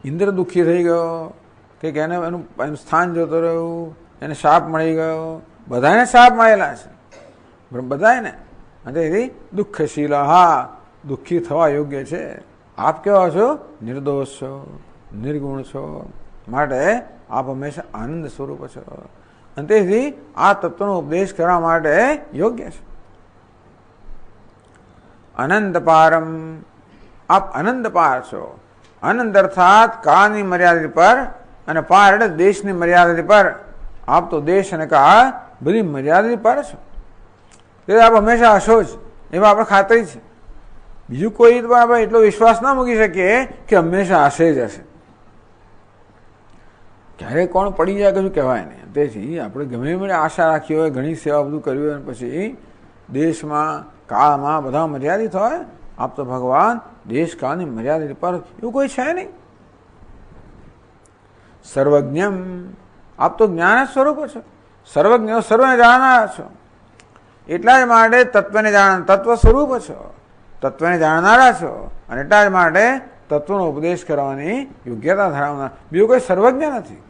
[SPEAKER 1] ઇન્દ્ર દુઃખી થઈ ગયો, કે એને એનું સ્થાન જોતું રહ્યું, એને શાપ મળી ગયો. બધાને શાપ મળેલા છે, બધાને. તેથી દુઃખશીલ, હા, દુઃખી થવા યોગ્ય છે. આપ કેવા છો? નિર્દોષ છો, નિર્ગુણ છો, માટે આપ હંમેશા આનંદ સ્વરૂપ છો. અને તેથી આ તત્વનો ઉપદેશ કરવા માટે યોગ્ય છે. અનંત પારમ, આપ અનંત પાર છો. અનંત અર્થાત કાળની મર્યાદા પર, અને પાર એટલે દેશની મર્યાદા પર. આપ તો દેશ અને કાળ બધી મર્યાદા પર છો. તેથી આપ હંમેશા હશો જ, એમાં આપણે ખાતરી છે. બીજું કોઈ પર આપણે એટલો વિશ્વાસ ના મૂકી શકીએ કે હંમેશા હશે જ હશે. ક્યારેક કોણ પડી જાય કશું કહેવાય નહીં. તેથી આપણે ગમે એવી આશા રાખી હોય, ઘણી સેવા બધું કર્યું હોય, પછી દેશમાં કાળમાં બધા મર્યાદિત હોય. આપ તો ભગવાન દેશ કાળની મર્યાદિત પર એવું કોઈ છે નહીં. સર્વજ્ઞમ, આપ તો જ્ઞાન સ્વરૂપ છો. સર્વજ્ઞ, સર્વને જાણનાર છો. એટલા જ માટે તત્વ સ્વરૂપ છો, તત્વને જાણનારા છો. અને એટલા જ માટે તત્વનો ઉપદેશ કરવાની યોગ્યતા ધરાવનાર બીજું કોઈ સર્વજ્ઞ નથી.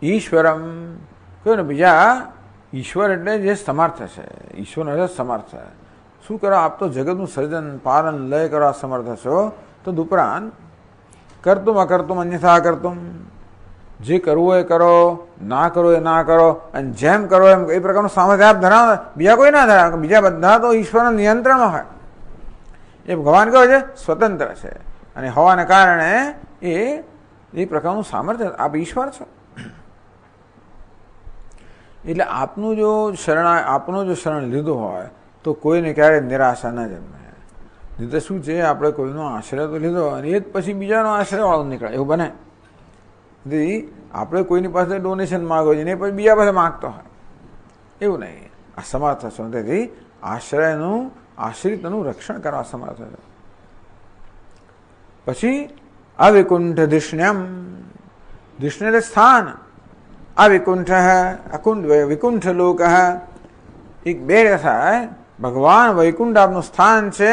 [SPEAKER 1] ઈશ્વરમ, કહ્યું ને, બીજા ઈશ્વર એટલે જે સમર્થ છે. ઈશ્વર એટલે સમર્થ. શું કરો? આપ તો જગતનું સર્જન, પાલન, લય કરવા સમર્થ છો. તો ઉપરાંત કરતું અકર્તું અન્યથા કરતું, જે કરવું એ કરો, ના કરો એ ના કરો, અને જેમ કરો એમ, એ પ્રકારનું સામર્થ્ય આપ ધરાવો. બીજા કોઈ ના ધરાવે. બીજા બધા તો ઈશ્વરના નિયંત્રણમાં હોય. એ ભગવાન કહે છે સ્વતંત્ર છે, અને હોવાને કારણે એ પ્રકારનું સામર્થ્ય આપ ઈશ્વર છો. એટલે આપનું જો શરણ લીધું હોય તો કોઈને ક્યારેય નિરાશા ન જન્મે. નહીં તો શું છે, આપણે કોઈનો આશ્રય તો લીધો અને એ જ પછી બીજાનો આશ્રય વાળો નીકળે, એવું બને. તેથી આપણે કોઈની પાસે ડોનેશન માગો છે ને પછી બીજા પાસે માગતો હોય, એવું નહીં. આ સમર્થ છો. તેથી આશ્રિતનું રક્ષણ કરવા સમર્થ છે. પછી અવિકુંઠ ધૃષ્ણ્યમ, ધૃષ્ણ એટલે સ્થાન. અવિકુંઠ અકુંઠ, વિકુંઠ લોક. એક બે થાય. ભગવાન વૈકુંઠ આપનું સ્થાન છે,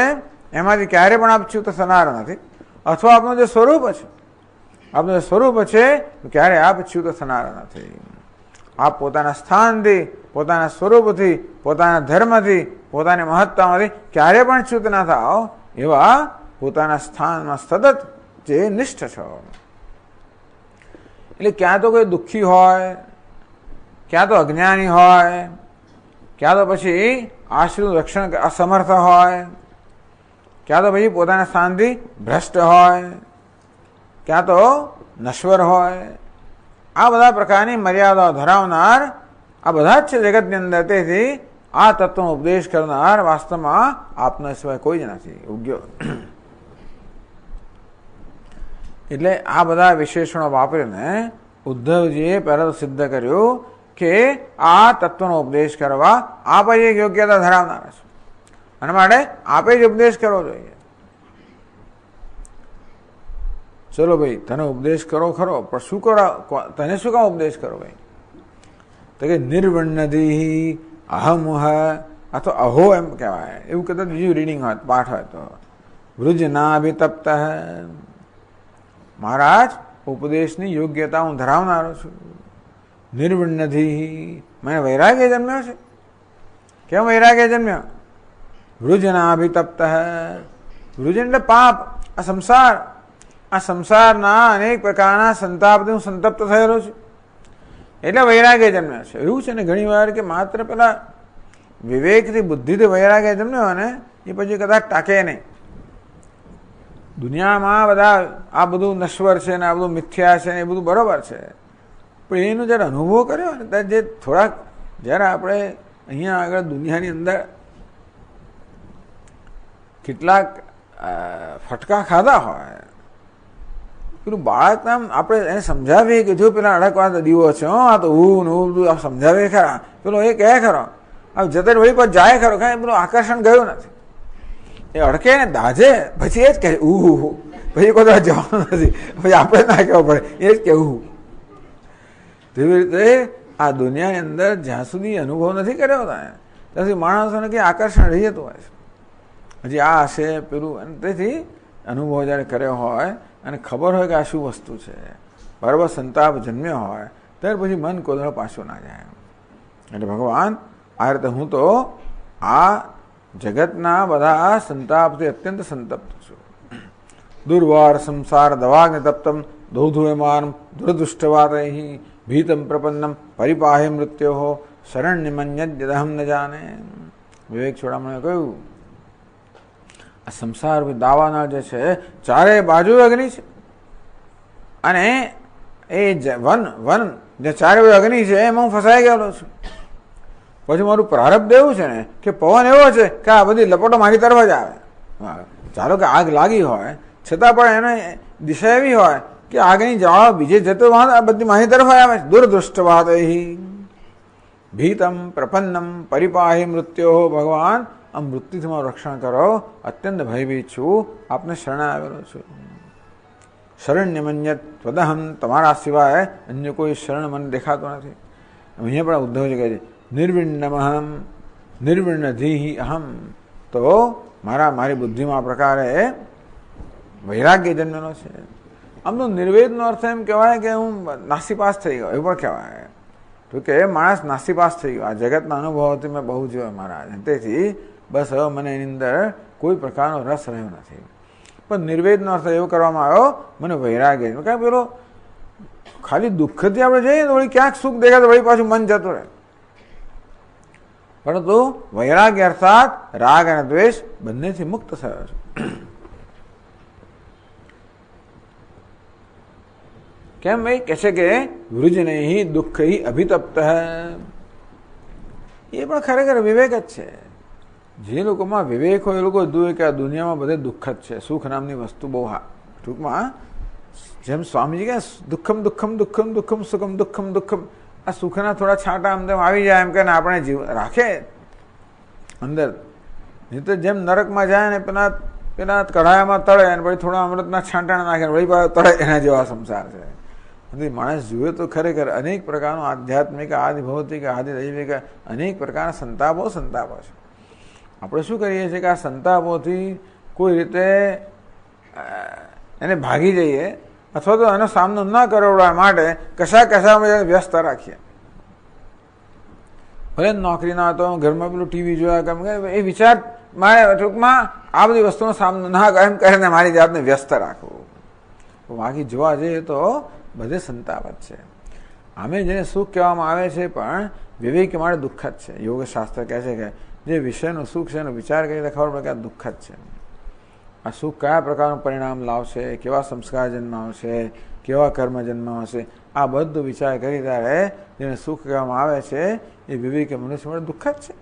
[SPEAKER 1] એમાંથી ક્યારે પણ આપ ચ્યુત થનાર નથી. અથવા આપનું જે સ્વરૂપ છે, આપનું જે સ્વરૂપ છે ક્યારે આપ ચ્યુત થનાર નથી. આપ પોતાના સ્થાનથી, પોતાના સ્વરૂપથી, પોતાના ધર્મથી, પોતાની મહત્તામાંથી ક્યારે પણ ચ્યુત ના થાઓ, એવા પોતાના સ્થાનમાં સતત જે નિષ્ઠ છો. એટલે ક્યાં તો કોઈ દુઃખી હોય, ક્યાં તો અજ્ઞાની હોય, ક્યાં તો પછી આશ્રિતનું રક્ષણ અસમર્થ હોય, ક્યાં તો પછી પોતાના સ્થાનથી ભ્રષ્ટ હોય, ક્યાં તો નશ્વર હોય. આ બધા પ્રકારની મર્યાદાઓ ધરાવનાર આ બધા જ છે જગતની અંદર. તેથી આ તત્વનો ઉપદેશ કરનાર વાસ્તવમાં આપના સિવાય કોઈ જ નથી ઉગ્યો. એટલે આ બધા વિશેષણો વાપરીને ઉદ્ધવજીએ પહેલા તો સિદ્ધ કર્યું કે આ તત્વનો ઉપદેશ કરવા આપ જ એક યોગ્યતા ધરાવનારા છો, અને માટે આપે જ ઉપદેશ કરવો જોઈએ. ચલો ભાઈ, તને ઉપદેશ કરો ખરો, પણ શું કરો? તને શું કામ ઉપદેશ કરો ભાઈ? તો કે નિર્વણનદી અહમુહ, અથવા અહો એમ કહેવાય. એવું કદાચ બીજું રીડિંગ હોય, પાઠ હોય તો વૃજનાભિતપ્ત. મહારાજ, ઉપદેશની યોગ્યતા હું ધરાવનારો છું. નિર્વણનદી, મને વૈરાગ્ય જન્મ્યો છે. કેમ વૈરાગ્ય જન્મ્યો? વૃજનાભિતપ્ત. વૃજન એટલે પાપ, આ સંસાર. આ સંસારના અનેક પ્રકારના સંતાપથી હું સંતપ્ત થયેલો છું, એટલે વૈરાગ્ય જન્મ્યો છે. એવું છે ને ઘણી વાર કે માત્ર પેલા વિવેકથી, બુદ્ધિથી વૈરાગ્ય જન્મ્યો ને એ પછી કદાચ ટાકે નહીં. દુનિયામાં બધા આ બધું નશ્વર છે ને આ બધું મિથ્યા છે ને એ બધું બરોબર છે, પણ એનો જ્યારે અનુભવ કર્યો ને ત્યારે જે થોડાક, જ્યારે આપણે અહીંયા આગળ દુનિયાની અંદર કેટલાક ફટકા ખાધા હોય, પેલું બાળક નામ આપણે એને સમજાવીએ કે જો પેલા અડકવા દીવો છે, આ તો હું ને હું બધું સમજાવીએ ખરા, પેલો એ કહે ખરો, આ જતે વળી પર જાય ખરો, કાંઈ પેલું આકર્ષણ ગયું નથી. એ અડકે ને દાજે, પછી એ જ કહે ઉહુ, પછી કોઈ જવાનું નથી, પછી આપણે ના કહેવું પડે, એ જ કહેવું. તેવી રીતે આ દુનિયાની અંદર જ્યાં સુધી અનુભવ નથી કર્યો ત્યાં સુધી માણસોને કંઈ આકર્ષણ રહી જતું હોય છે. હજી આ હશે પેલું, અને તેથી અનુભવ જ્યારે કર્યો હોય અને ખબર હોય કે આ શું વસ્તુ છે, બરાબર સંતાપ જન્મ્યો હોય, ત્યાર પછી મન કોદળો પાછું ના જાય. એટલે ભગવાન આ રીતે હું તો આ જગતના બધા સંતાપથી અત્યંત સંતપ્ત છું. દુર્વાર સંસાર દવાગ્નિ તપ્તમ દૌધુયમાન દુરદુષ્ટવાતૈ ભીતમ પ્રપન્નમ પરિપાહે મૃત્યો શરણ્યમન્યદહમ ન જાને. વિવેક ચોડામણીએ કહ્યું, આ સંસાર દાવાના જે છે ચારે બાજુ અગ્નિ છે, અને એ વન જે ચારે બાજુ અગ્નિ છે એમાં હું ફસાઈ ગયેલો છું. પછી મારું પ્રારબ્ધ એવું છે ને કે પવન એવો છે કે આ બધી લપટો મારી તરફ જ આવે. ચાલો કે આગ લાગી હોય છતાં પણ એને દિશા એવી હોય કે આગની જવાબ બીજે જતો બધી મારી તરફ આવે છે. દુરદૃષ્ટવાદ ભીતમ પ્રપન્નમ પરિપાહી મૃત્યો. ભગવાન આ મૃત્યુથી મારું રક્ષણ કરો, અત્યંત ભયભીત છું, આપને શરણે આવેલો છું. શરણ્યમન્યત ત્વદહમ, તમારા સિવાય અન્ય કોઈ શરણ મને દેખાતો નથી. અહીંયા પણ ઉદ્ધવજી કહે છે નિર્વિણ્ણમહમ નિર્વિણ્ણધિ અહમ. તો મારી બુદ્ધિમાં આ પ્રકારે વૈરાગ્ય જન્મેલો છે. આમ તો નિર્વેદનો અર્થ એમ કહેવાય કે હું નાસીપાસ થઈ ગયો, એવું પણ કહેવાય. તો કે માણસ નાસીપાસ થઈ ગયો, આ જગતના અનુભવોથી મેં બહુ જોયો મહારાજ, તેથી બસ હવે મને એની અંદર કોઈ પ્રકારનો રસ રહ્યો નથી. પણ નિર્વેદનો અર્થ એવો કરવામાં આવ્યો મને વૈરાગ્ય. કારણ પેલો ખાલી દુઃખથી આપણે જઈએ તો વળી ક્યાંક સુખ દેખાય તો વળી પાછું મન જતું રહે. પરંતુ વૈરાગ્ય અર્થાત રાગ અને દ્વેષ બંનેથી મુક્ત થયો છે. કેમ ભાઈ કહે છે કે વૃજનૈ દુઃખૈ અભિતપ્ત. એ પણ ખરેખર વિવેક જ છે. જે લોકોમાં વિવેક હોય એ લોકો જોયું કે આ દુનિયામાં બધે દુઃખ જ છે, સુખ નામની વસ્તુ બહુ ટૂંકમાં જેમ સ્વામીજી કે દુઃખમ દુઃખમ દુઃખમ દુઃખમ સુખમ દુઃખમ દુઃખમ, આ સુખના થોડા છાંટા આમ તેમ આવી જાય એમ કે આપણે જીવ રાખે અંદર. નહીં તો જેમ નરકમાં જાય ને પેલા કઢાયામાં તળે અને પછી થોડા અમૃતના છાંટા નાખે વળી પાછા તળે, એના જેવા સંસાર છે. માણસ જુએ તો ખરેખર અનેક પ્રકારનો આધ્યાત્મિક આદિ ભૌતિક આદિ દૈવિક અનેક પ્રકારના સંતાપો છે. આપણે શું કરીએ છીએ કે આ સંતાપોથી કોઈ રીતે એને ભાગી જઈએ અથવા તો એનો સામનો ન કરવડવા માટે કશામાં વ્યસ્ત રાખીએ. ભલે નોકરી ના હતો, ઘરમાં પેલું ટીવી જોયા કેમ કે એ વિચાર મારે ટૂંકમાં આ બધી વસ્તુનો સામનો ના કરે એમ કરીને મારી જાતને વ્યસ્ત રાખવું. બાકી જોવા જઈએ તો બધે સંતાપ જ છે. આમે જેને સુખ કહેવામાં આવે છે પણ વિવેક માટે દુઃખ જ છે. યોગશાસ્ત્ર કહે છે કે જે વિષયનું સુખ છે એનો વિચાર કરીને ખબર પડે કે આ દુઃખ જ છે. આ સુખ કયા પ્રકારનું પરિણામ લાવશે, કેવા સંસ્કાર જન્માવશે, કેવા કર્મ જન્માવશે, આ બધું વિચાર કરી ત્યારે જેને સુખ કહેવામાં આવે છે એ વિવેક મનુષ્ય માટે દુઃખ જ છે.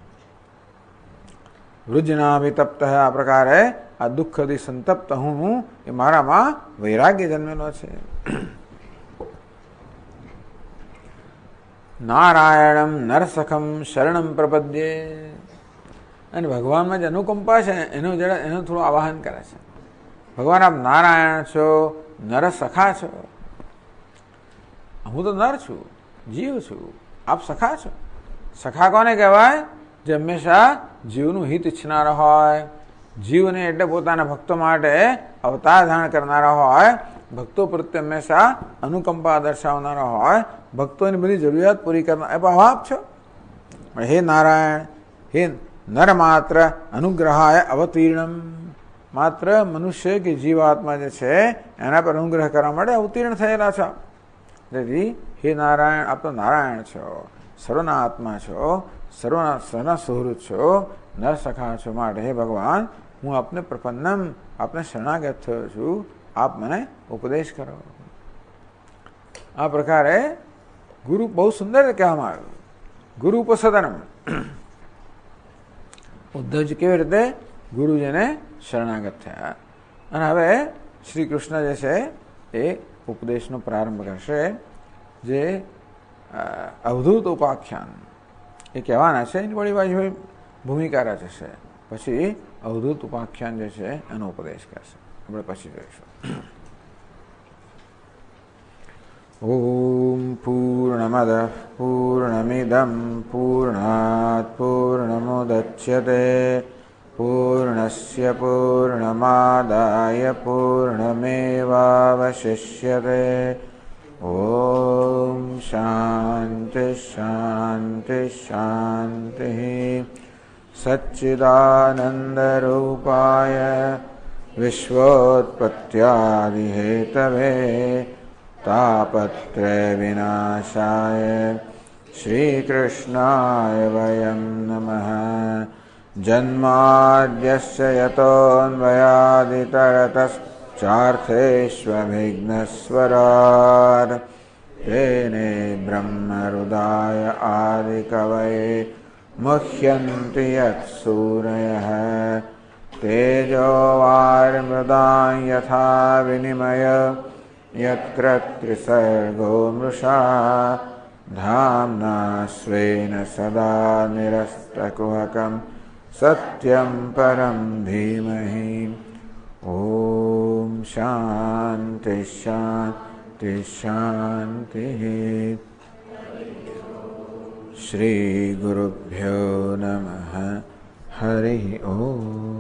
[SPEAKER 1] વૃજનાભિતપ્ત. આ પ્રકારે આ દુઃખથી સંતપ્ત હું એ મારામાં વૈરાગ્ય જન્મેલો છે. નારાયણમ નરસખમ શરણમ પ્રપદ્યે. અને ભગવાનમાં જે અનુકંપા છે એનું થોડું આવાહન કરે છે. ભગવાન આપ નારાયણ છો, નરસખા છો. હું તો નર છું, જીવ છું, આપ સખા છો. સખા કોને કહેવાય? જે હંમેશા જીવનું હિત ઈચ્છનારા હોય, જીવને એટલે પોતાના ભક્તો માટે અવતાર ધારણ કરનારા હોય, ભક્તો પ્રત્યે હંમેશા અનુકંપા દર્શાવનારા હોય, ભક્તોની બધી જરૂરિયાત પૂરી કરનાર એ આપ છો. હે નારાયણ, હે નર માત્ર અનુગ્રહાય અવતીર્ણમ. માત્ર મનુષ્ય કે જીવાત્મા જે છે એના પર અનુગ્રહ કરવા માટે અવતીર્ણ થયેલા છો. તેથી હે નારાયણ, આપ તો નારાયણ છો, સર્વના આત્મા છો, સર્વના સુહૃદ છો, નર સખા છો. માટે હે ભગવાન, હું આપને પ્રપન્નમ, આપને શરણાગત થયો છું, આપ મને ઉપદેશ કરો. આ પ્રકારે ગુરુ બહુ સુંદર કહેવામાં આવ્યું. ગુરુ ઉપસદનમ. ઉદ્ધવજી કેવી રીતે ગુરુજીને શરણાગત થયા. અને હવે શ્રી કૃષ્ણ જે છે એ ઉપદેશનો પ્રારંભ કરશે. જે અવધૂત ઉપાખ્યાન એ કહેવાના છે, એની વળી બાજુ ભૂમિકા રચશે. પછી અવધૂત ઉપાખ્યાન જે છે એનો ઉપદેશ કરશે. આપણે પછી જોઈશું. ઓમ પૂર્ણમદ પૂર્ણમિદમ પૂર્ણાત પૂર્ણમુદચ્યતે पूर्णस्य पूर्णमादाय पूर्णमेवावशिष्यते। ॐ शान्ति शान्ति शान्तिः। सच्चिदानन्दरूपाय विश्वोत्पत्त्यादिहेतवे तापत्रयविनाशाय श्रीकृष्णाय वयं नमः। जन्माद्यस्य यतोऽन्वयादितरतश्चार्थेष्वभिघ्नस्वराट् तेने ब्रह्महृदाय आदिकवये मुह्यन्ति यत्सूरयः। तेजो वारिमृदां यथा विनिमय यत्कृत्रिसर्गो मृषा धाम्ना स्वेन सदा निरस्तकुहकं सत्यं परं धीमहि। ॐ शान्ति शान्ति शान्तिः। श्रीगुरुभ्यो नमः। हरिः ओम्।